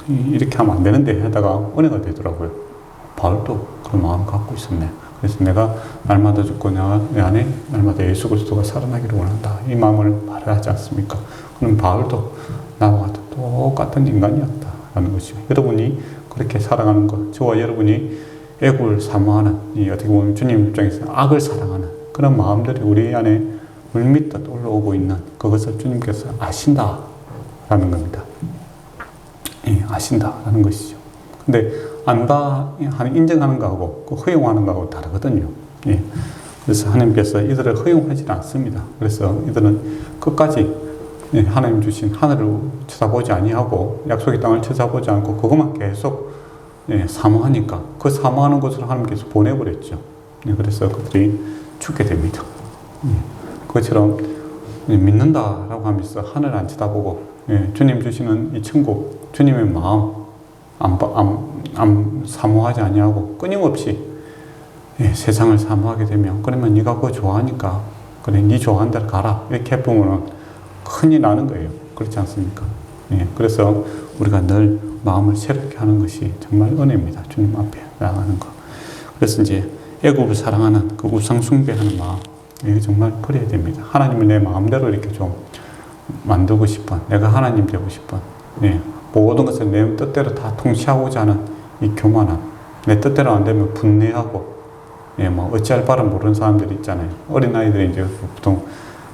이렇게 하면 안 되는데 하다가 은혜가 되더라고요. 바울도 그런 마음을 갖고 있었네. 그래서 내가 날마다 죽고 내 안에 날마다 예수 그리스도가 살아나기를 원한다. 이 마음을 말을 하지 않습니까? 그럼 바울도 나와 똑같은 인간이었다라는 것이죠. 여러분이 그렇게 살아가는 것, 저와 여러분이 애국을 사모하는, 어떻게 보면 주님 입장에서 악을 사랑하는 그런 마음들이 우리 안에 물밑듯 올라오고 있는 그것을 주님께서 아신다라는 겁니다. 아신다라는 것이죠. 근데 안다, 인정하는 거하고 허용하는 거하고 다르거든요. 그래서 하나님께서 이들을 허용하지 않습니다. 그래서 이들은 끝까지 하나님 주신 하늘을 쳐다보지 아니하고 약속의 땅을 쳐다보지 않고 그것만 계속 사모하니까 그 사모하는 것을 하나님께서 보내버렸죠. 그래서 그들이 죽게 됩니다. 그것처럼 믿는다라고 하면서 하늘 안 쳐다보고 주님 주시는 이 천국, 주님의 마음 안 사모하지 아니하고 끊임없이 세상을 사모하게 되면 그러면 네가 그거 좋아하니까 그래 네 좋아하는 대로 가라 이렇게 해보면 큰이 나는 거예요. 그렇지 않습니까? 예, 그래서 우리가 늘 마음을 새롭게 하는 것이 정말 은혜입니다. 주님 앞에 나아가는 거. 그래서 이제 애굽을 사랑하는 그 우상 숭배하는 마음, 이게 정말 버려야 됩니다. 하나님을 내 마음대로 이렇게 좀 만들고 싶어. 내가 하나님 되고 싶어. 예, 모든 것을 내 뜻대로 다 통치하고자 하는 이 교만함. 내 뜻대로 안 되면 분내하고, 예, 뭐 어찌할 바를 모르는 사람들이 있잖아요. 어린 아이들이 이제 보통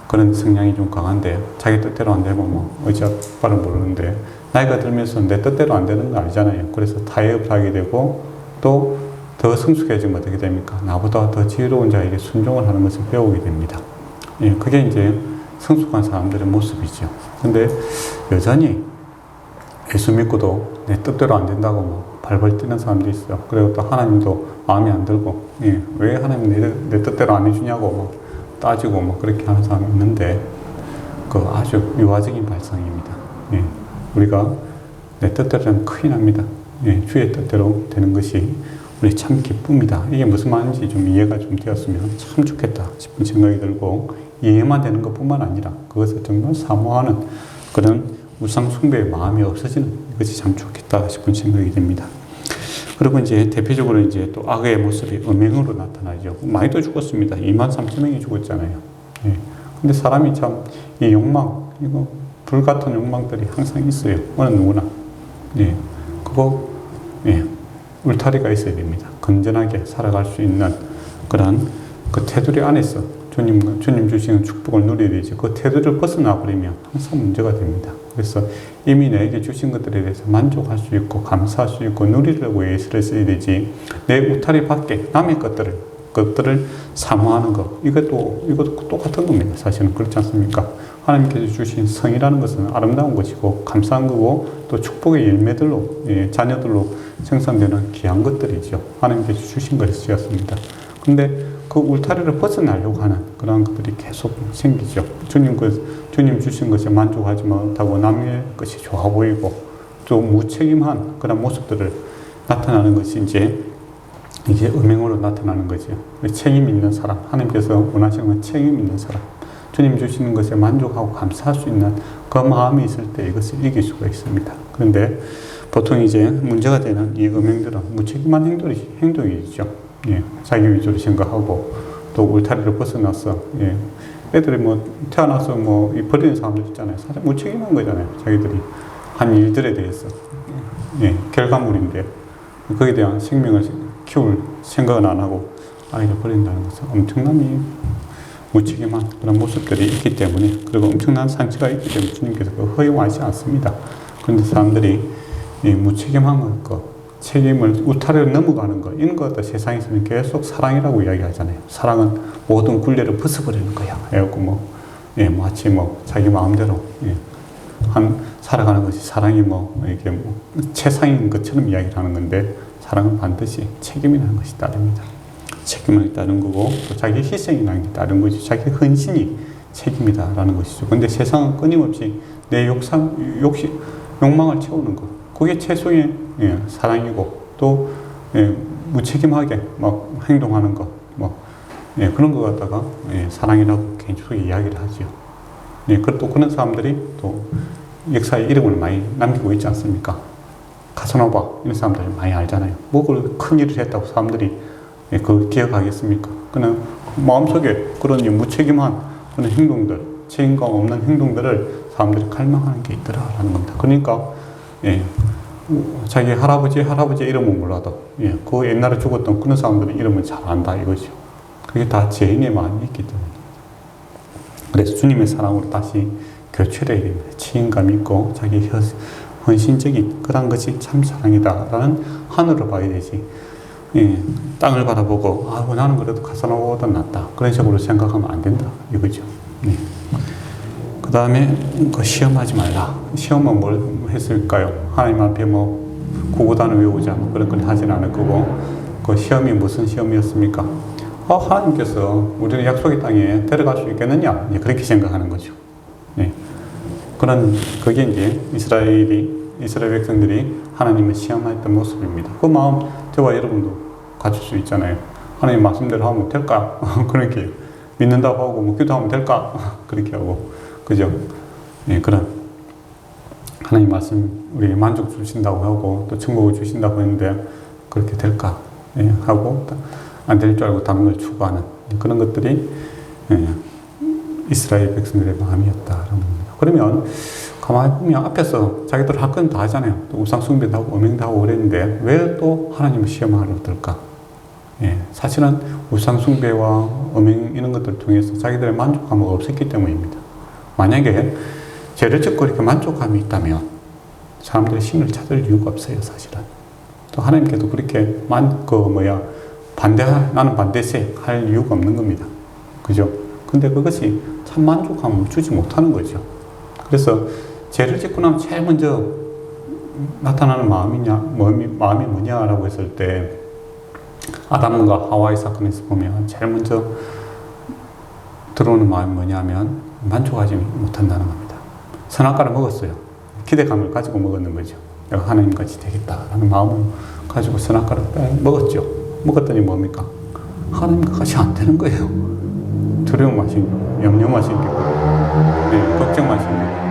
그런 성향이 좀 강한데, 자기 뜻대로 안 되면 뭐 어찌할 바를 모르는데, 나이가 들면서 내 뜻대로 안 되는 거 알잖아요. 그래서 타협을 하게 되고, 또 더 성숙해지면 어떻게 됩니까? 나보다 더 지혜로운 자에게 순종을 하는 것을 배우게 됩니다. 예, 그게 이제 성숙한 사람들의 모습이죠. 근데 여전히 예수 믿고도 내 뜻대로 안 된다고 뭐 발벌 뛰는 사람도 있어요. 그리고 또 하나님도 마음에 안 들고, 예, 왜 하나님 내 뜻대로 안 해주냐고 뭐 따지고 뭐 그렇게 하는 사람이 있는데, 그 아주 유아적인 발상입니다. 예, 우리가 내 뜻대로 하면 큰일 납니다. 예, 주의 뜻대로 되는 것이 우리 참 기쁩니다. 이게 무슨 말인지 좀 이해가 좀 되었으면 참 좋겠다 싶은 생각이 들고, 이해만 되는 것뿐만 아니라 그것을 정말 사모하는 그런 우상 숭배의 마음이 없어지는 이것이 참 좋겠다 싶은 생각이 듭니다. 그리고 이제 대표적으로 이제 또 악의 모습이 음행으로 나타나죠. 많이도 죽었습니다. 23,000명이 죽었잖아요. 예. 근데 사람이 참 이 욕망, 이거 불같은 욕망들이 항상 있어요. 어느 누구나. 예. 그거, 예. 울타리가 있어야 됩니다. 건전하게 살아갈 수 있는 그런 그 테두리 안에서 주님 주시는 축복을 누려야 되지, 그 테두리를 벗어나 버리면 항상 문제가 됩니다. 그래서 이미 나에게 주신 것들에 대해서 만족할 수 있고 감사할 수 있고 누리려고 예술을 써야 되지, 내 울타리 밖에 남의 것들을 사모하는 것, 이것도 똑같은 겁니다. 사실은 그렇지 않습니까? 하나님께서 주신 성이라는 것은 아름다운 것이고 감사한 거고, 또 축복의 열매들로, 예, 자녀들로 생산되는 귀한 것들이죠. 하나님께서 주신 것이었습니다. 근데 그 울타리를 벗어나려고 하는 그런 것들이 계속 생기죠. 주님 주신 것에 만족하지 못하고 남의 것이 좋아 보이고, 또 무책임한 그런 모습들을 나타나는 것이 이제 음행으로 나타나는 거죠. 책임 있는 사람, 하나님께서 원하시는 건 책임 있는 사람, 주님 주시는 것에 만족하고 감사할 수 있는 그 마음이 있을 때 이것을 이길 수가 있습니다. 그런데 보통 이제 문제가 되는 이 음행들은 무책임한 행동이죠. 예, 자기 위주로 생각하고 또 울타리를 벗어나서, 예, 애들이 뭐 태어나서 뭐 버리는 사람들 있잖아요. 사실 무책임한 거잖아요. 자기들이 한 일들에 대해서, 예, 결과물인데 거기에 대한 생명을 키울 생각은 안 하고 아이를 버린다는 것은 엄청난 무책임한 그런 모습들이 있기 때문에, 그리고 엄청난 상처가 있기 때문에 주님께서 허용하지 않습니다. 그런데 사람들이 이 무책임한 것, 책임을 울타리를 넘어가는 것, 이런 것도 세상에서는 계속 사랑이라고 이야기하잖아요. 사랑은 모든 굴레를 벗어버리는 거야. 해갖고 뭐, 예, 마치 뭐 자기 마음대로, 예, 살아가는 것이 사랑이 이게 최상인 것처럼 이야기를 하는 건데, 사랑은 반드시 책임이라는 것이 따릅니다. 책임을 따른 거고, 또 자기 희생이라는 게 따른 것이죠. 자기 헌신이 책임이다라는 것이죠. 근데 세상은 끊임없이 내 욕망을 채우는 것, 그게 최소의, 예, 사랑이고, 또, 예, 무책임하게 막 행동하는 것, 예, 그런 거 갖다가, 예, 사랑이라고 개인적으로 이야기를 하죠. 예, 또 그런 사람들이 또 역사에 이름을 많이 남기고 있지 않습니까? 카사노바, 이런 사람들이 많이 알잖아요. 뭐 큰 일을 했다고 사람들이, 예, 그걸 기억하겠습니까? 그냥 마음속에 그런 무책임한 그런 행동들, 책임감 없는 행동들을 사람들이 갈망하는 게 있더라라는 겁니다. 그러니까, 예, 자기 할아버지 이름은 몰라도, 예, 그 옛날에 죽었던 그런 사람들의 이름은 잘 안다 이거죠. 그게 다 죄인의 마음이 있기 때문에. 그래서 주님의 사랑으로 다시 교체를 해야 됩니다. 책임감 있고 자기 헌신적인 그런 것이 참 사랑이다라는 하늘을 봐야 되지, 예, 땅을 바라보고 나는 그래도 카사노바보다 낫다 그런 식으로 생각하면 안 된다 이거죠. 예. 그 다음에 시험하지 말라. 시험은 뭘 했을까요? 하나님 앞에 구구단을 외우자 그런 걸 하진 않을 거고, 그 시험이 무슨 시험이었습니까? 하나님께서 우리를 약속의 땅에 데려갈 수 있겠느냐? 그렇게 생각하는 거죠. 네. 그게 이제 이스라엘 백성들이 하나님을 시험했던 모습입니다. 그 마음 저와 여러분도 가질 수 있잖아요. 하나님 말씀대로 하면 될까? 그렇게 믿는다고 하고 기도하면 될까? 그렇게 하고, 그죠? 예, 그런 하나님 말씀 우리에게 만족 주신다고 하고 또 천국을 주신다고 했는데 그렇게 될까? 예, 하고 안 될 줄 알고 다른 걸 추구하는 그런 것들이 예, 이스라엘 백성들의 마음이었다라는 겁니다. 그러면 가만히 보면 앞에서 자기들 할 건 다 하잖아요. 또 우상숭배도 하고 음행도 하고 그랬는데 왜 또 하나님을 시험하러 들까? 예, 사실은 우상숭배와 음행 이런 것들을 통해서 자기들의 만족감이 없었기 때문입니다. 만약에 죄를 짓고 이렇게 만족감이 있다면 사람들이 신을 찾을 이유가 없어요, 사실은. 또 하나님께도 그렇게 나는 반대세 할 이유가 없는 겁니다. 그죠? 근데 그것이 참 만족감을 주지 못하는 거죠. 그래서 죄를 짓고 나면 제일 먼저 나타나는 마음이 뭐냐라고 했을 때 아담과 하와의 사건에서 보면 제일 먼저 들어오는 마음이 뭐냐면 만족하지 못한다는 겁니다. 선악과를 먹었어요. 기대감을 가지고 먹었는 거죠. 내가 하나님같이 되겠다라는 마음을 가지고 선악과를 먹었죠. 먹었더니 뭡니까? 하나님과 같이 안 되는 거예요. 두려움만 생기고 염려만 생기고 네, 걱정만 생기고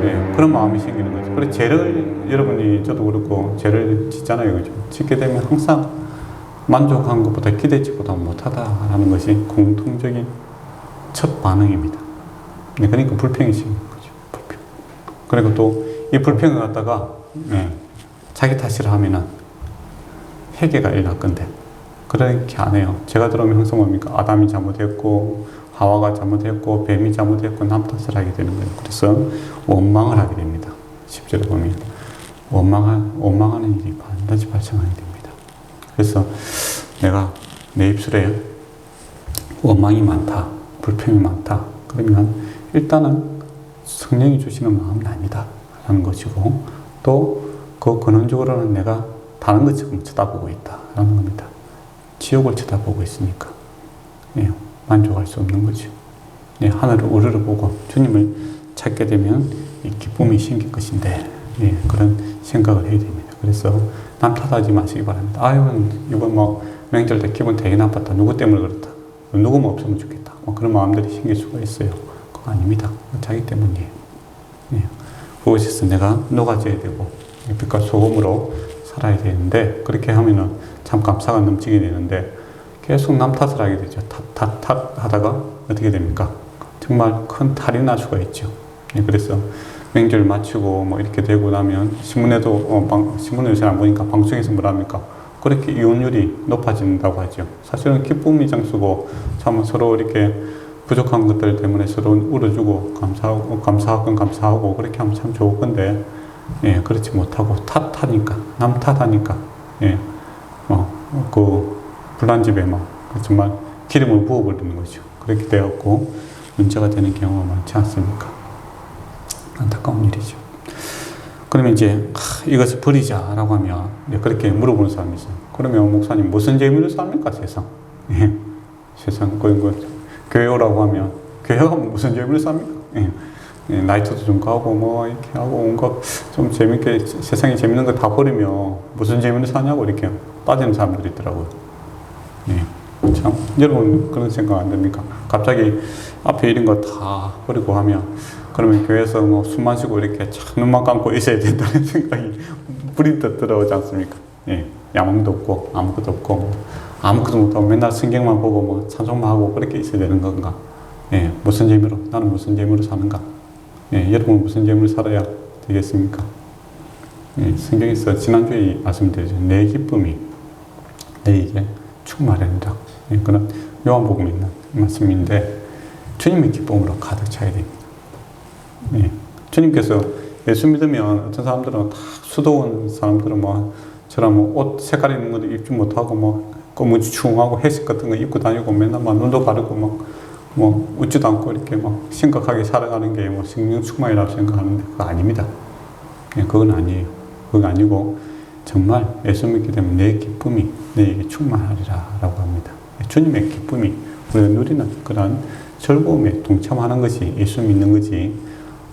네, 그런 마음이 생기는 거죠. 그래서 죄를 여러분이 저도 그렇고 죄를 짓잖아요. 그죠? 짓게 되면 항상 만족한 것보다 기대치보다 못하다라는 것이 공통적인 첫 반응입니다. 네, 그러니까 불평이 생기는 거죠. 불평. 그리고 또 이 불평을 갖다가 자기 탓이라 하면은 회개가 일어날 건데 그렇게 안 해요. 제가 들어오면 항상 뭡니까? 아담이 잘못했고 하와가 잘못했고 뱀이 잘못했고 남 탓을 하게 되는 거예요. 그래서 원망을 하게 됩니다. 10절에 보면 원망하는 일이 반드시 발생하게 됩니다. 그래서 내가 내 입술에 원망이 많다, 불평이 많다. 그러면 일단은 성령이 주시는 마음은 아니다 라는 것이고 또 그 근원적으로는 내가 다른 것처럼 쳐다보고 있다라는 겁니다. 지옥을 쳐다보고 있으니까 예, 만족할 수 없는 거죠. 예, 하늘을 우러러 보고 주님을 찾게 되면 이 기쁨이 생길 것인데 예, 그런 생각을 해야 됩니다. 그래서 남 탓하지 마시기 바랍니다. 아유 이번 명절 때 기분 되게 나빴다. 누구 때문에 그렇다. 누구만 없으면 좋겠다. 그런 마음들이 생길 수가 있어요. 그거 아닙니다. 자기 때문이에요. 예, 그것에서 내가 녹아져야 되고 빛과 소금으로 살아야 되는데 그렇게 하면은 참 감사가 넘치게 되는데 계속 남 탓을 하게 되죠. 탓 하다가 어떻게 됩니까? 정말 큰 탈이 날 수가 있죠. 예, 그래서 명절 마치고 이렇게 되고 나면 신문에도 신문을 잘 안 보니까 방송에서 뭐랍니까? 그렇게 이혼율이 높아진다고 하죠. 사실은 기쁨의 장수고 참 서로 이렇게 부족한 것들 때문에 서로 울어주고 감사하고 그렇게 하면 참 좋을 건데 예, 그렇지 못하고 탓하니까 남 탓하니까 예, 그 불난 집에 정말 기름을 부어버리는 거죠. 그렇게 되었고 문제가 되는 경우가 많지 않습니까? 안타까운 일이죠. 그러면 이제 이것을 버리자라고 하면 그렇게 물어보는 사람이 있어요. 그러면 목사님 무슨 재미로 삽니까 세상? 예, 세상 교회 오라고 하면 교회가 무슨 재미로 삽니까? 예. 예, 나이트도 좀 가고 이렇게 하고 온갖 좀 재밌게 세상에 재밌는 거 다 버리면 무슨 재미로 사냐고 이렇게 빠지는 사람들이 있더라고요. 예, 참 여러분 그런 생각 안 듭니까? 갑자기 앞에 이런 거 다 버리고 하면 그러면 교회에서 숨 마시고 이렇게 착 눈만 감고 있어야 된다는 생각이 부리듯 들어오지 않습니까? 예, 야망도 없고 아무것도 없고 아무것도 못하고 맨날 성경만 보고 찬송만 하고 그렇게 있어야 되는 건가? 예, 무슨 재미로 나는 무슨 재미로 사는가? 예, 여러분은 무슨 재미로 살아야 되겠습니까? 예, 성경에서 지난주에 말씀드렸죠. 내 기쁨이 내게 충만하리라. 예, 그런 요한복음에 있는 말씀인데 주님의 기쁨으로 가득 차야 됩니다. 예, 주님께서 예수 믿으면 어떤 사람들은 다 수도원 사람들은 저런 옷 색깔 있는 것도 입지 못하고 무지충하고 회색 같은 거 입고 다니고 맨날 눈도 가리고 웃지도 않고 이렇게 심각하게 살아가는 게 성령 충만이라고 생각하는데 그거 아닙니다. 예, 그건 아니에요. 그건 아니고 정말 예수 믿게 되면 내 기쁨이 내게 충만하리라 라고 합니다. 주님의 기쁨이 우리가 누리는 그런 즐거움에 동참하는 것이 예수 믿는 거지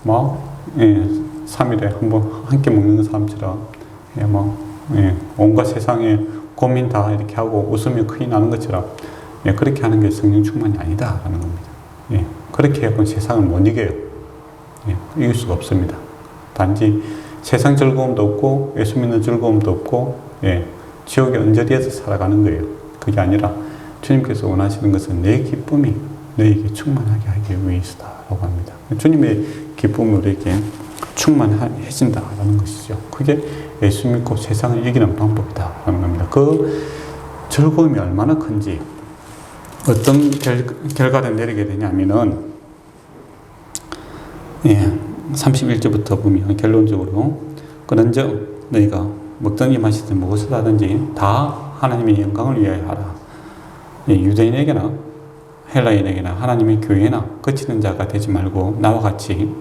3일에 한번 함께 먹는 사람처럼 온갖 세상에 고민 다 이렇게 하고 웃으며 크게 나는 것처럼 그렇게 하는 게 성령 충만이 아니다라는 겁니다. 예, 그렇게 해서는 세상을 못 이겨요. 예, 이길 수가 없습니다. 단지 세상 즐거움도 없고 예수 믿는 즐거움도 없고 예, 지옥의 언저리에서 살아가는 거예요. 그게 아니라 주님께서 원하시는 것은 내 기쁨이 너에게 충만하게 하기 위해서다라고 합니다. 주님의 기쁨이 우리에게 충만해진다라는 것이죠. 그게 예수 믿고 세상을 이기는 방법이다라는 겁니다. 그 즐거움이 얼마나 큰지 어떤 결과를 내리게 되냐면은 예, 31절부터 보면 결론적으로 그런즉 너희가 먹든지 마시든 무엇을 하든지 다 하나님의 영광을 위하여 하라. 예, 유대인에게나 헬라인에게나 하나님의 교회나 그치는 자가 되지 말고 나와 같이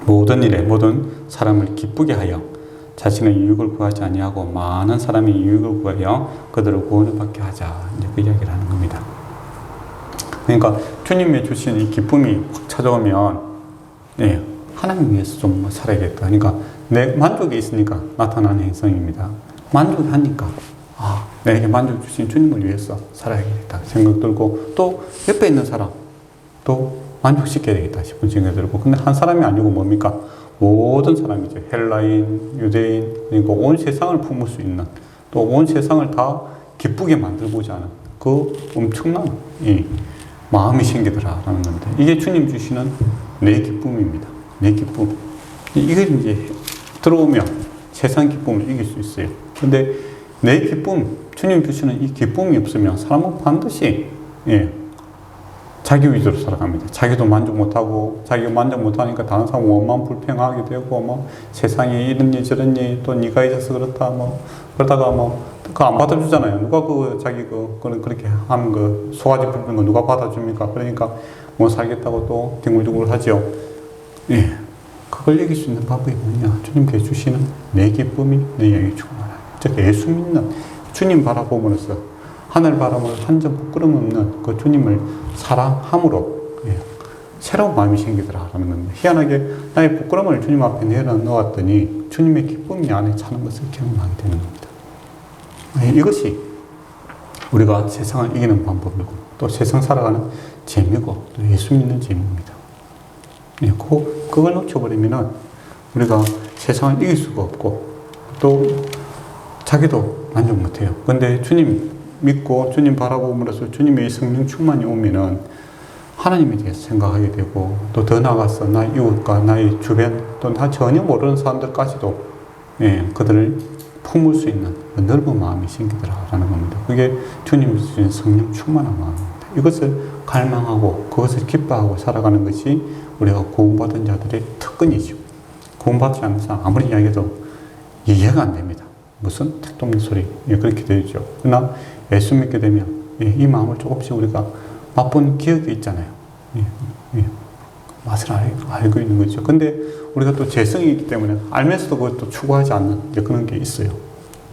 모든 일에 모든 사람을 기쁘게 하여 자신의 유익을 구하지 아니하고 많은 사람의 유익을 구하여 그들을 구원을 받게 하자. 이제 그 이야기를 하는 겁니다. 그러니까 주님이 주신 이 기쁨이 확 찾아오면 예, 하나님 위해서 좀 살아야겠다. 그러니까 내 만족이 있으니까 나타나는 행성입니다. 만족을 하니까 내게 만족 주신 주님을 위해서 살아야겠다 생각 들고 또 옆에 있는 사람 또 만족시켜야 되겠다 싶은 생각이 들고 근데 한 사람이 아니고 뭡니까? 모든 사람이죠. 헬라인, 유대인, 그러니까 온 세상을 품을 수 있는 또 온 세상을 다 기쁘게 만들고자 하는 그 엄청난 이 마음이 생기더라라는 겁니다. 이게 주님 주시는 내 기쁨입니다. 내 기쁨. 이걸 이제 들어오면 세상 기쁨을 이길 수 있어요. 근데 내 기쁨, 주님 주시는 이 기쁨이 없으면 사람은 반드시 예, 자기 위주로 살아갑니다. 자기도 만족 못하고 자기가 만족 못하니까 다른 사람 원망 불평하게 되고 뭐 세상에 이런니 저런니 또 네가 있어서 그렇다 뭐 그러다가 뭐 그거 안 받아주잖아요. 누가 그 자기 그거는 그렇게 하는 거 소화지 부리는 거 누가 받아줍니까? 그러니까 못 살겠다고 또 뒹굴뒹굴 하죠. 예, 그걸 이길 수 있는 방법이 뭐냐? 주님께서 주시는 내 기쁨이 너희에게 충만하다. 즉 예수 믿는 주님 바라보면서 하늘 바람을 한 점 부끄럼 없는 그 주님을 사랑함으로 예, 새로운 마음이 생기더라라는 겁니다. 희한하게 나의 부끄럼을 주님 앞에 내려놓았더니 주님의 기쁨이 안에 차는 것을 경험하게 되는 겁니다. 예, 이것이 우리가 세상을 이기는 방법이고 또 세상 살아가는 재미고 또 예수 믿는 재미입니다. 예, 그걸 놓쳐버리면은 우리가 세상을 이길 수가 없고 또 자기도 만족 못해요. 근데 주님 믿고 주님 바라보면서 주님의 성령 충만이 오면은 하나님에 대해서 생각하게 되고 또 더 나아가서 나의 이웃과 나의 주변 또 나 전혀 모르는 사람들까지도 예, 그들을 품을 수 있는 넓은 마음이 생기더라라는 겁니다. 그게 주님이 주신 성령 충만한 마음입니다. 이것을 갈망하고 그것을 기뻐하고 살아가는 것이 우리가 구원받은 자들의 특권이죠. 구원받지 않는 사람 아무리 이야기해도 이해가 안 됩니다. 무슨 택도없는 소리 예, 그렇게 되죠. 그러나 예수 믿게 되면 예, 이 마음을 조금씩 우리가 맛본 기억이 있잖아요. 예, 예. 맛을 알고 있는 거죠. 근데 우리가 또 재성이 있기 때문에 알면서도 그것도 추구하지 않는 이제 그런 게 있어요.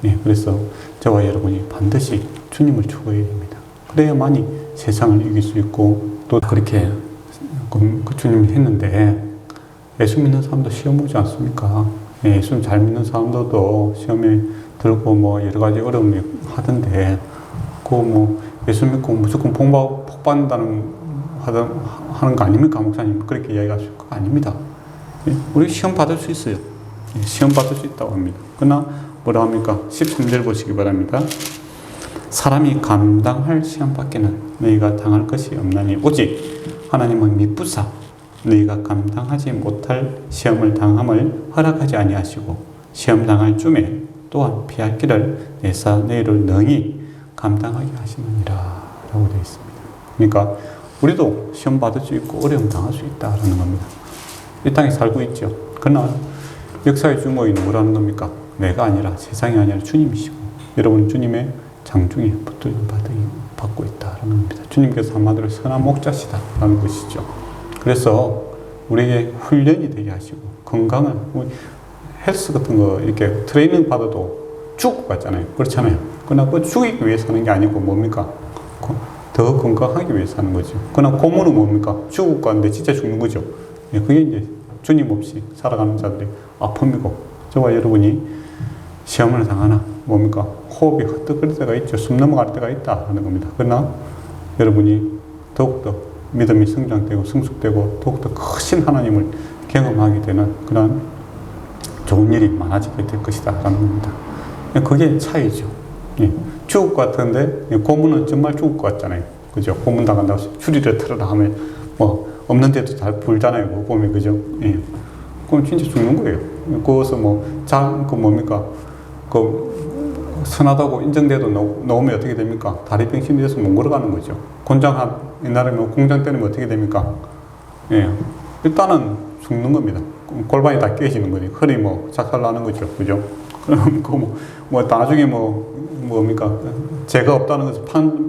예, 그래서 저와 여러분이 반드시 주님을 추구해야 됩니다. 그래야만이 세상을 이길 수 있고 또 그렇게 그 주님이 했는데 예수 믿는 사람도 시험 보지 않습니까? 예, 예수 잘 믿는 사람들도 시험에 들고 뭐 여러 가지 어려움이 하던데 그 뭐 예수 믿고 무조건 복 받는다는 하는 거 아닙니까? 목사님 그렇게 이야기하실 거 아닙니다. 예, 우리 시험 받을 수 있어요. 예, 시험 받을 수 있다고 합니다. 그러나 뭐라 합니까? 13절 보시기 바랍니다. 사람이 감당할 시험 밖에는 너희가 당할 것이 없나니 오직 하나님은 미쁘사 너희가 감당하지 못할 시험을 당함을 허락하지 아니하시고 시험 당할 쯤에 또한 피할 길을 내사 너희를 능히 감당하게 하시느니라 라고 되어 있습니다. 그러니까 우리도 시험 받을 수 있고 어려움 당할 수 있다는 겁니다. 이 땅에 살고 있죠. 그러나 역사의 주인공이 누구라는 겁니까? 내가 아니라 세상이 아니라 주님이시고 여러분 주님의 장중에 붙들림 받고 있다는 겁니다. 주님께서 한마디로 선한 목자시다라는 것이죠. 그래서 우리에게 훈련이 되게 하시고 건강을 헬스 같은 거 이렇게 트레이닝 받아도 죽을 것 같잖아요. 그렇잖아요. 그러나 그 죽이기 위해서 하는 게 아니고 뭡니까? 더 건강하기 위해서 하는 거죠. 그러나 고문은 뭡니까? 죽을 것 같은데 진짜 죽는 거죠. 그게 이제 주님 없이 살아가는 자들의 아픔이고 저와 여러분이 시험을 당하나 뭡니까? 호흡이 헛떡거릴 때가 있죠. 숨 넘어갈 때가 있다는 겁니다. 그러나 여러분이 더욱더 믿음이 성장되고 성숙되고 더욱더 크신 하나님을 경험하게 되는 그런 좋은 일이 많아지게 될 것이다 라는 겁니다. 그게 차이죠. 예. 죽을 것 같은데 고문은 정말 죽을 것 같잖아요. 그죠? 고문 당한다고 추리를 틀어라 하면 뭐 없는데도 잘 불잖아요. 그 보면 그죠? 예. 그럼 진짜 죽는 거예요. 그것은 그 뭡니까? 선하다고 인정돼도 놓으면 어떻게 됩니까? 다리 병신이 돼서 못 걸어가는 거죠. 옛날에 공장 때리면 어떻게 됩니까? 예. 일단은 죽는 겁니다. 골반이 다 깨지는 거지. 허리 작살나는 거죠. 그죠? 그럼 나중에 뭡니까? 죄가 없다는 것을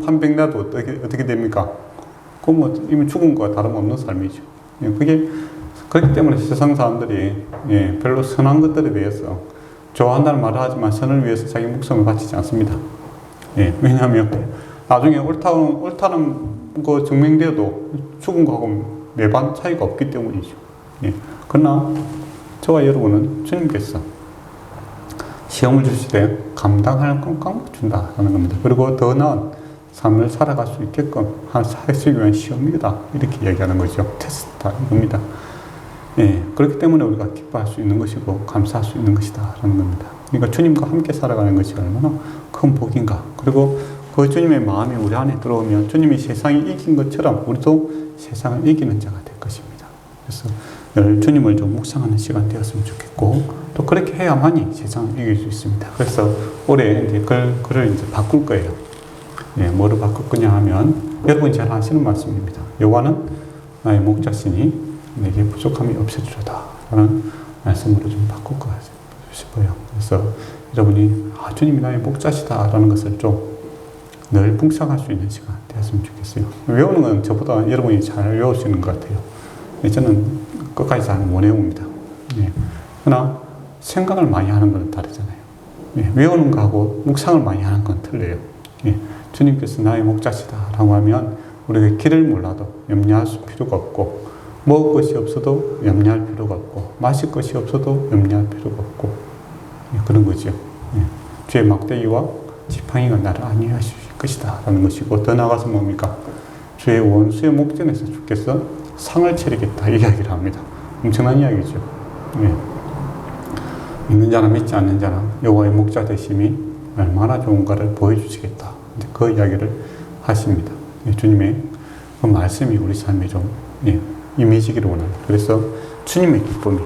판명나도 어떻게 됩니까? 그건 이미 죽은 거와 다름없는 삶이죠. 예. 그렇기 때문에 세상 사람들이 별로 선한 것들에 대해서 좋아한다는 말을 하지만 선을 위해서 자기 목숨을 바치지 않습니다. 예, 왜냐하면 나중에 옳다는 거 증명되어도 죽은 거하고 매반 차이가 없기 때문이죠. 예, 그러나 저와 여러분은 주님께서 시험을 주실 때 감당할 건 준다라는 겁니다. 그리고 더 나은 삶을 살아갈 수 있게끔 살기 위한 시험이다 이렇게 얘기하는 거죠. 테스트다 이겁니다. 예, 그렇기 때문에 우리가 기뻐할 수 있는 것이고 감사할 수 있는 것이다 라는 겁니다. 그러니까 주님과 함께 살아가는 것이 얼마나 큰 복인가. 그리고 그 주님의 마음이 우리 안에 들어오면 주님이 세상을 이긴 것처럼 우리도 세상을 이기는 자가 될 것입니다. 그래서 늘 주님을 좀 묵상하는 시간 되었으면 좋겠고 또 그렇게 해야만이 세상을 이길 수 있습니다. 그래서 올해 이제 글을 이제 바꿀 거예요. 예, 뭐를 바꿀 거냐 하면 여러분이 잘 아시는 말씀입니다. 여호와는 나의 목자시니 내게 부족함이 없어지려다 라는 말씀으로 좀 바꿀 것 싶어요. 그래서 여러분이 주님이 나의 목자시다 라는 것을 좀 늘 묵상할 수 있는 시간 되었으면 좋겠어요. 외우는 건 저보다 여러분이 잘 외울 수 있는 것 같아요. 저는 끝까지 잘 못 외웁니다. 예. 그러나 생각을 많이 하는 건 다르잖아요. 예. 외우는 거하고 묵상을 많이 하는 건 틀려요. 예. 주님께서 나의 목자시다 라고 하면 우리가 길을 몰라도 염려할 필요가 없고 먹을 것이 없어도 염려할 필요가 없고 마실 것이 없어도 염려할 필요가 없고 예, 그런 거죠. 예. 주의 막대기와 지팡이가 나를 안위하실 것이다 라는 것이고 더 나아가서 뭡니까? 주의 원수의 목전에서 주께서 상을 차리겠다 이 이야기를 합니다. 엄청난 이야기죠. 예. 믿는 자나 믿지 않는 자나 여호와의 목자 되심이 얼마나 좋은가를 보여주시겠다. 그 이야기를 하십니다. 예, 주님의 그 말씀이 우리 삶에 좀 임해지기를 원합니다. 그래서 주님의 기쁨이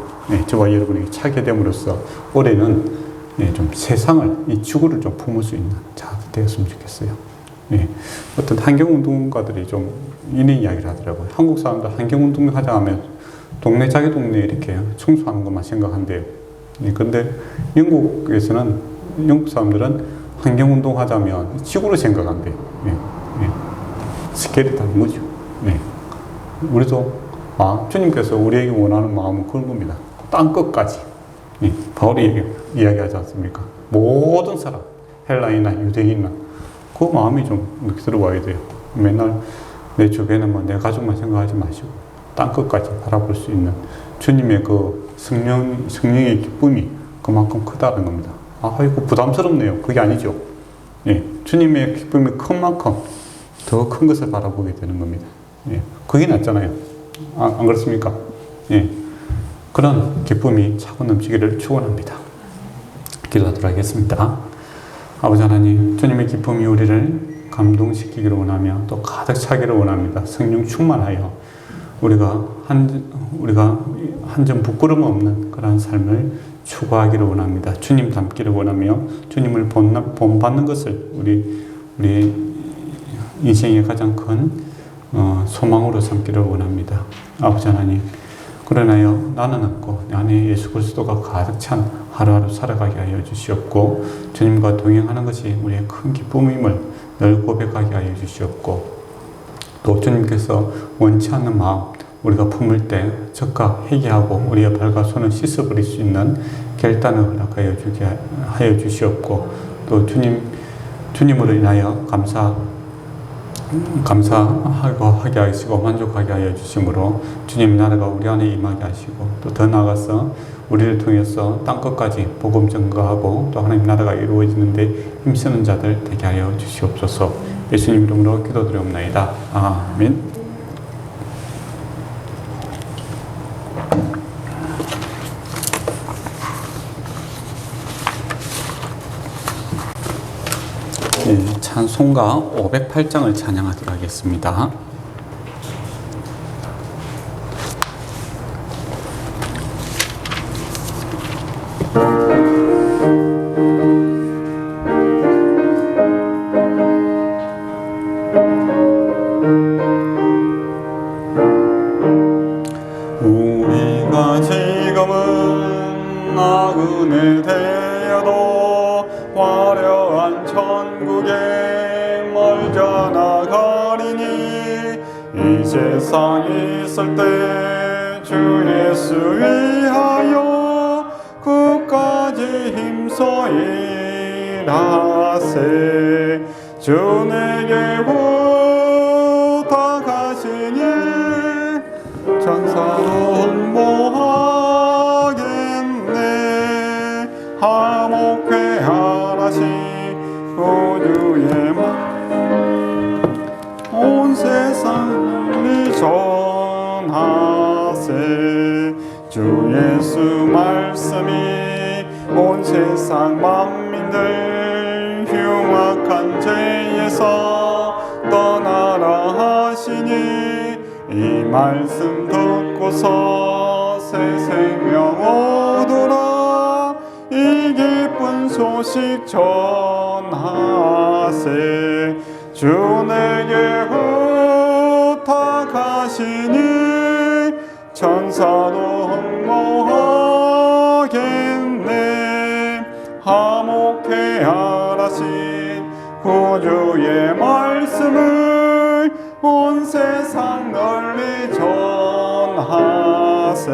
저와 여러분에게 차게 됨으로써 올해는 좀 세상을 이 지구를 좀 품을 수 있는 자가 되었으면 좋겠어요. 어떤 환경운동가들이 좀 이런 이야기를 하더라고요. 한국 사람들 환경운동 하자 하면 자기 동네 이렇게 청소하는 것만 생각한대요. 그런데 영국 사람들은 환경운동 하자면 지구를 생각한대요. 스케일이 다른 거죠. 우리도 주님께서 우리에게 원하는 마음은 그런 겁니다. 땅 끝까지. 바울이 이야기하지 않습니까? 모든 사람, 헬라인이나 유대인이나 그 마음이 좀 이렇게 들어와야 돼요. 맨날 내 주변에 내 가족만 생각하지 마시고 땅 끝까지 바라볼 수 있는 주님의 그 성령의 기쁨이 그만큼 크다는 겁니다. 이거 부담스럽네요. 그게 아니죠. 주님의 기쁨이 큰 만큼 더 큰 것을 바라보게 되는 겁니다. 그게 낫잖아요. 안 그렇습니까? 그런 기쁨이 차고 넘치기를 축원합니다. 기도하도록 하겠습니다. 아버지 하나님, 주님의 기쁨이 우리를 감동시키기를 원하며 또 가득 차기를 원합니다. 성령 충만하여 우리가 한 점 부끄럼 없는 그런 삶을 추구하기를 원합니다. 주님 닮기를 원하며 주님을 본받는 것을 우리 인생의 가장 큰 소망으로 삼기를 원합니다. 아버지 하나님, 그러나요 나는 없고 내 안에 예수 그리스도가 가득 찬 하루하루 살아가게 하여 주시옵고 주님과 동행하는 것이 우리의 큰 기쁨임을 늘 고백하게 하여 주시옵고 또 주님께서 원치 않는 마음 우리가 품을 때 적각 회개하고 우리의 발과 손을 씻어버릴 수 있는 결단을 허락하여 주게 하여 주시옵고 또 주님으로 인하여 감사하고 하게 하시고 만족하게 하여 주심으로 주님 나라가 우리 안에 임하게 하시고 또 더 나아가서 우리를 통해서 땅끝까지 복음 전가하고 또 하나님 나라가 이루어지는데 힘쓰는 자들 되게 하여 주시옵소서. 예수님 이름으로 기도드리옵나이다. 아멘. 찬송가 508장을 찬양하도록 하겠습니다. 우리가 지금은 나그네 되어도 화려한 천국에 멀잖아 가리니 이 세상 있을 때 주 예수 위하여 끝까지 힘써 일하세. 주 내게 부탁하시니 천사로 홍보하겠네. 화목회하라시 구주의 온 세상을 전하세. 주 예수 말씀이 온 세상 만민들 흉악한 죄에서 떠나라 하시니 이 말씀 듣고서 새 생명 얻으라. 이 기쁜 소식 전하세. 주 내게 부탁하시니 천사도 홍보하겠네. 화목회하라신 구주의 말씀을 온 세상 널리 전하세.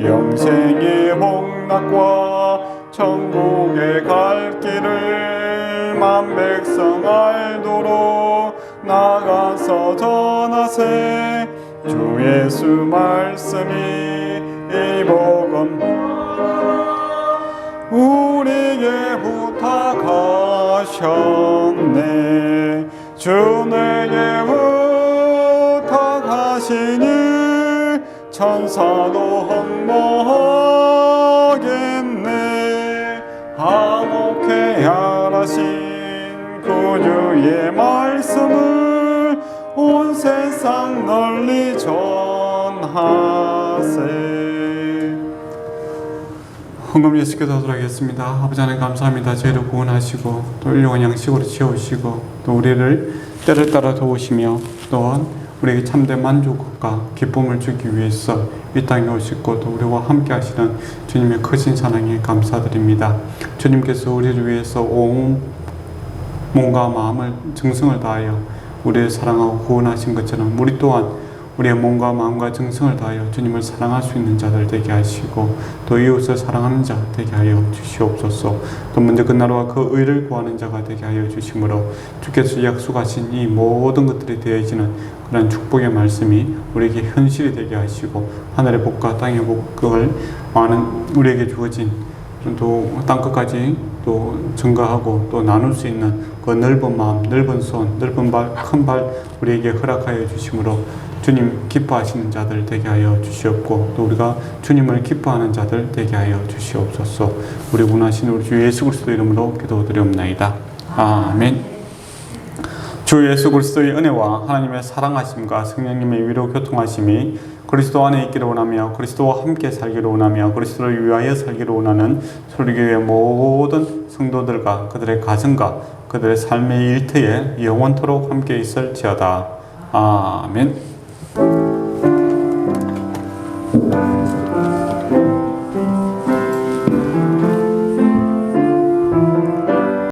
영생의 복락과 천국에 갈 길을 만 백성 알도록 나가서 전하세. 주 예수 말씀이 이 복음 우리에게 부탁하셨네. 주 내게 부탁하시니 천사도 홍보하겠네. 화목회하라신 구주의 말씀을 온 세상 널리 전하세. 헌금 예수께서 하도록 하겠습니다. 아버지 하나님 감사합니다. 저희를 구원하시고 또 훌륭한 양식으로 채우시고 또 우리를 때를 따라 도우시며 또한 우리에게 참된 만족과 기쁨을 주기 위해서 이 땅에 오시고 또 우리와 함께 하시는 주님의 크신 사랑에 감사드립니다. 주님께서 우리를 위해서 온 몸과 마음을 정성을 다하여 우리를 사랑하고 구원하신 것처럼 우리 또한 우리의 몸과 마음과 정성을 다하여 주님을 사랑할 수 있는 자들 되게 하시고 또 이웃을 사랑하는 자 되게 하여 주시옵소서. 또 먼저 그 나라와 그 의를 구하는 자가 되게 하여 주심으로 주께서 약속하신 이 모든 것들이 되어지는 그런 축복의 말씀이 우리에게 현실이 되게 하시고 하늘의 복과 땅의 복을 많은 우리에게 주어진 또 땅끝까지 또 증가하고 또 나눌 수 있는 그 넓은 마음, 넓은 손, 넓은 발, 큰 발 우리에게 허락하여 주심으로 주님 기뻐하시는 자들 되게 하여 주시옵고 또 우리가 주님을 기뻐하는 자들 되게 하여 주시옵소서. 우리 원하시는 우리 주 예수 그리스도 이름으로 기도드리옵나이다. 아멘. 주 예수 그리스도의 은혜와 하나님의 사랑하심과 성령님의 위로 교통하심이 그리스도 안에 있기를 원하며 그리스도와 함께 살기를 원하며 그리스도를 위하여 살기를 원하는 설교의 모든 성도들과 그들의 가정과 그들의 삶의 일터에 영원토록 함께 있을지어다. 아멘.